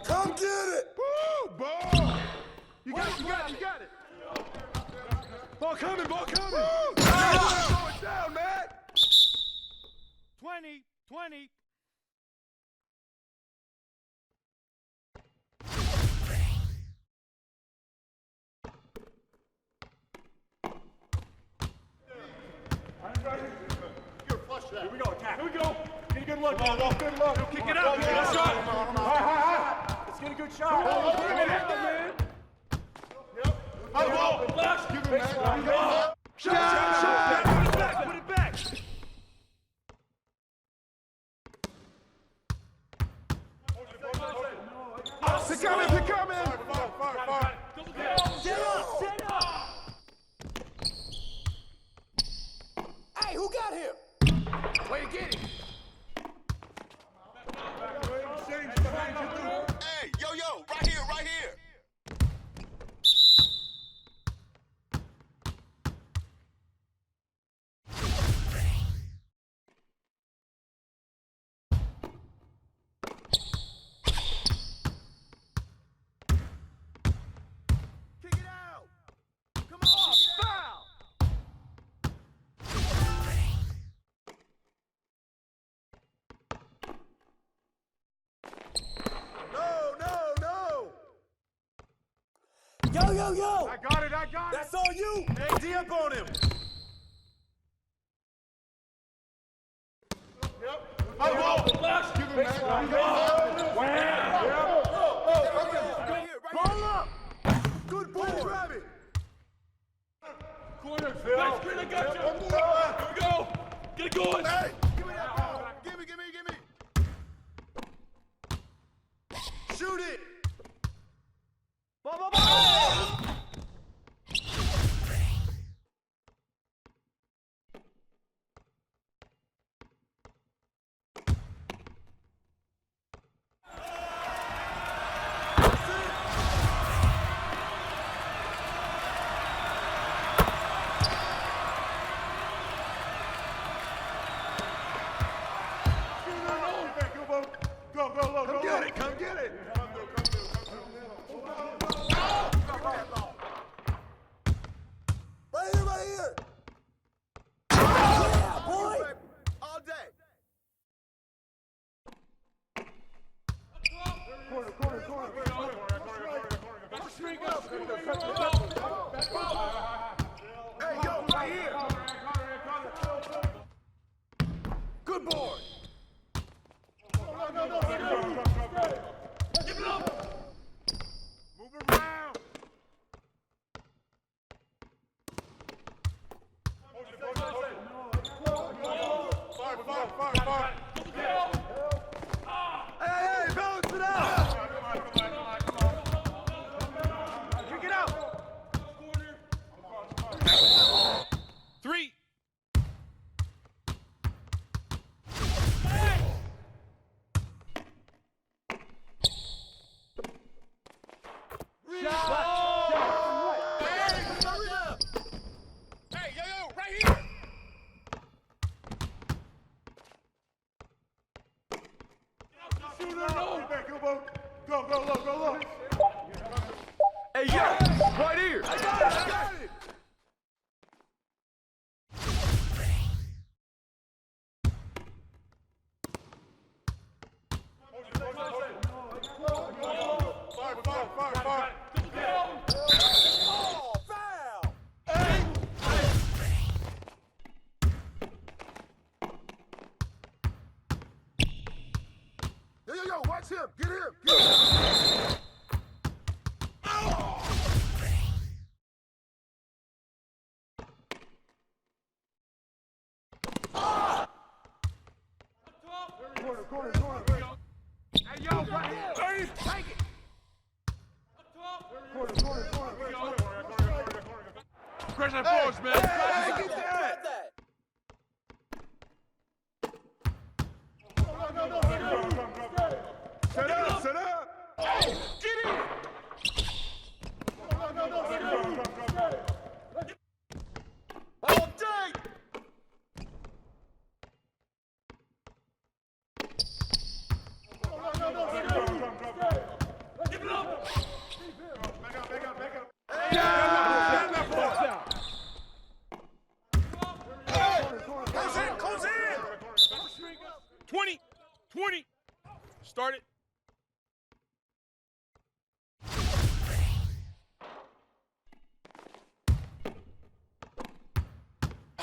come get it! Woo, ball! You got it! Ball coming! Woo! Going down, man! 20. Here we go, attack. Here we go. Get a good look. Good look. Kick it out. Get a shot. High. Let's get a good shot. Man. Yep. Flash. Give him that. Shot. Put it back. They're coming. Fire. Set up. Hey, who got him? Way to get him. Hey, yo, right here. Kick it out. Come on, foul. No. Yo. I got it. That's all you. Hey, D up on him. Yep. Flash. Give him that. Roll up. Good ball. Grab it. Corner. Nice screen. I got you. Here we go. Get it going. Hey. Give me that ball. Give me. Shoot it. Ball. Go. Come get it. Right here. Yeah, boy. All day. Corner. Hey, yo, right here. Good board. No. Give it up. Move around. Fire. Hey, balance it out. Kick it out. 3. Go. Hey, yo, right here. I got it. Fire. Oh, foul. Hey. Yo, watch him. Get him. Corner. Hey, yo, right here. Take it. Corner. Press that force, man. Hey, get that. Set up. Get in. All day. Give it up. Back up. Close in. 20. Start it.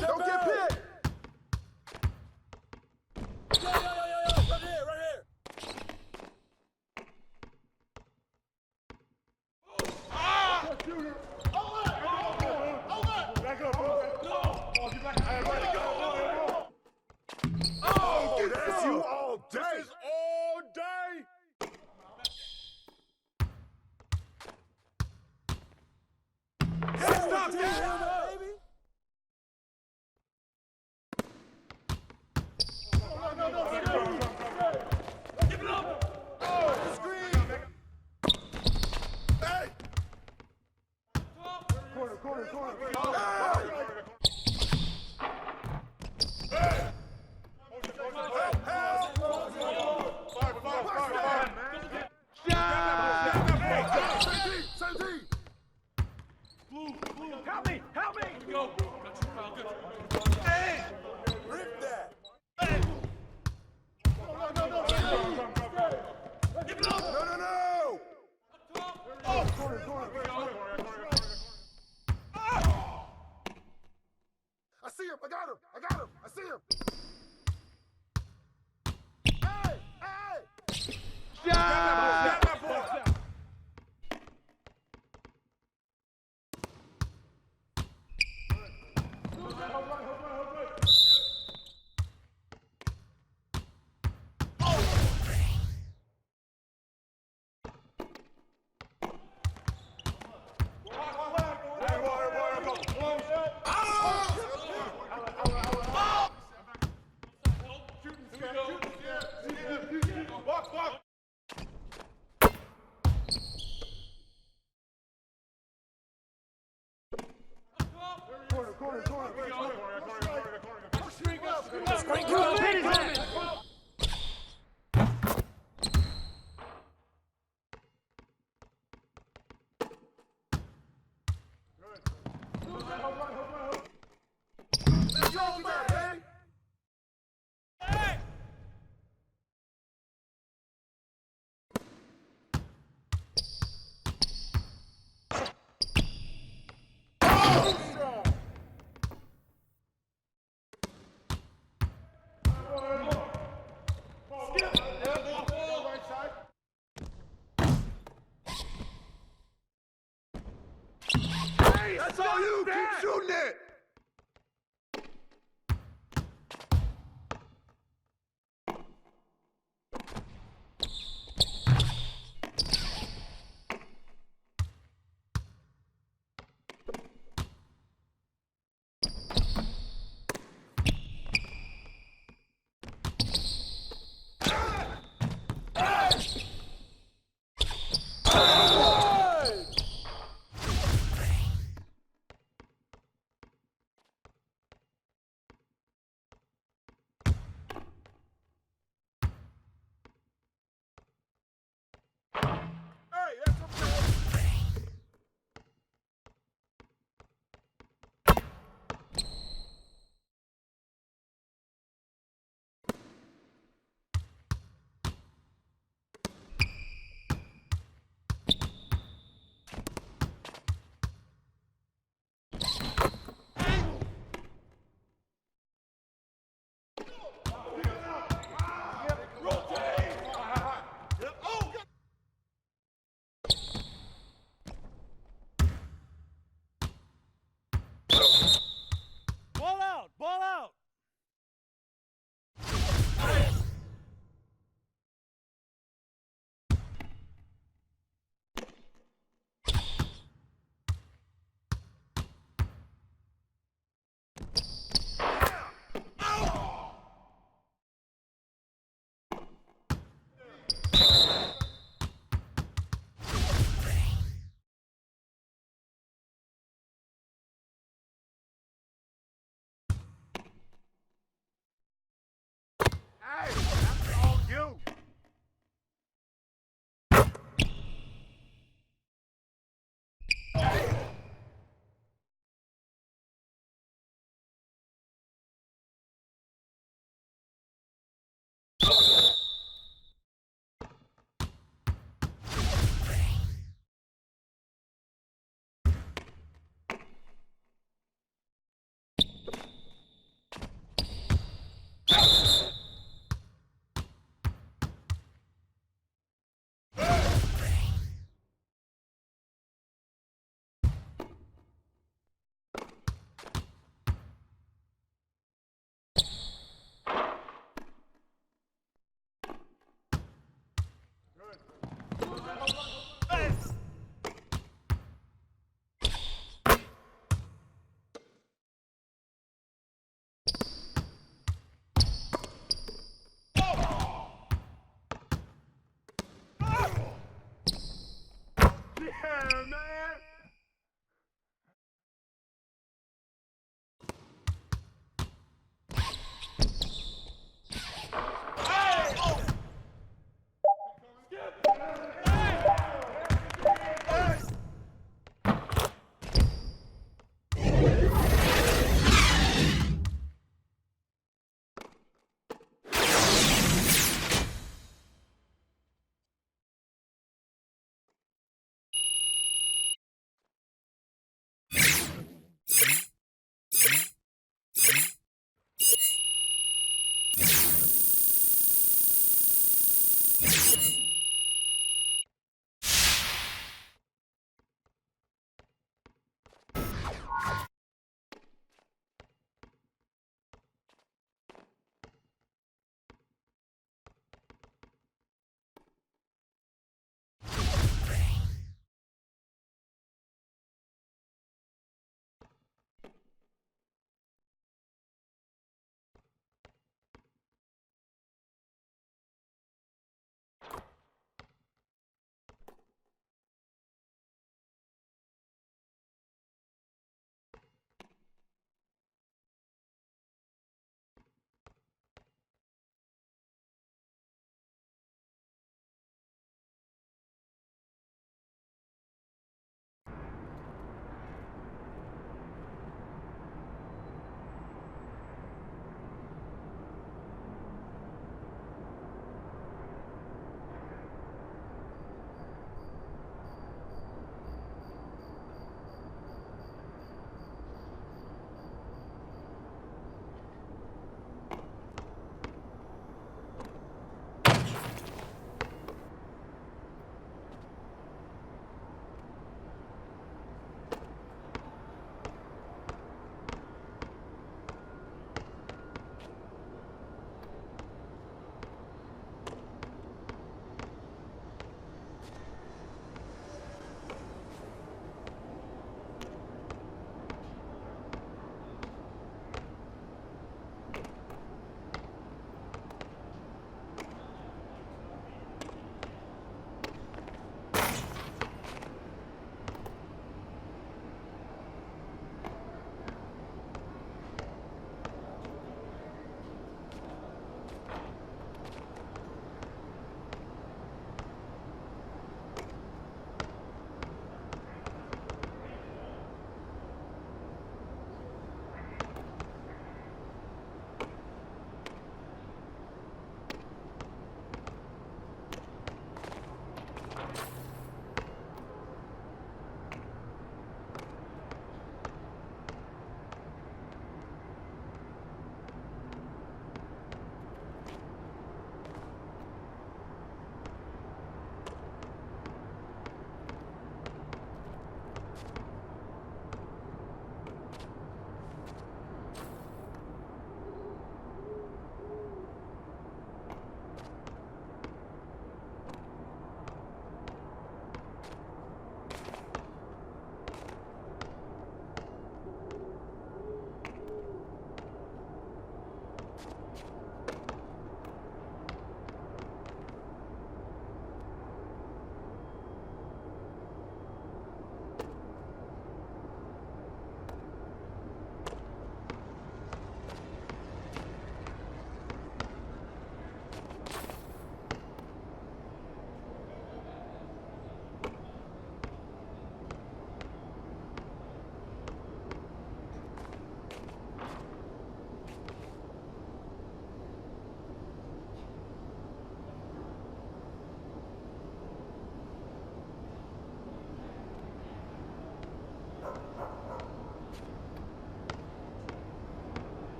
Don't get picked. Yo. Right here. Back up, bro. Oh, that's you all day. This is all day. Stop that, baby. Give it up. Oh, screen. Hey. Corner. Hey. Help me! Go! Hey! Rip that! Hey! No! Give it up! No! Oh! Corner! I see him! I got him! I see him! Hey! Grab that ball! Yeah, man.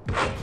Come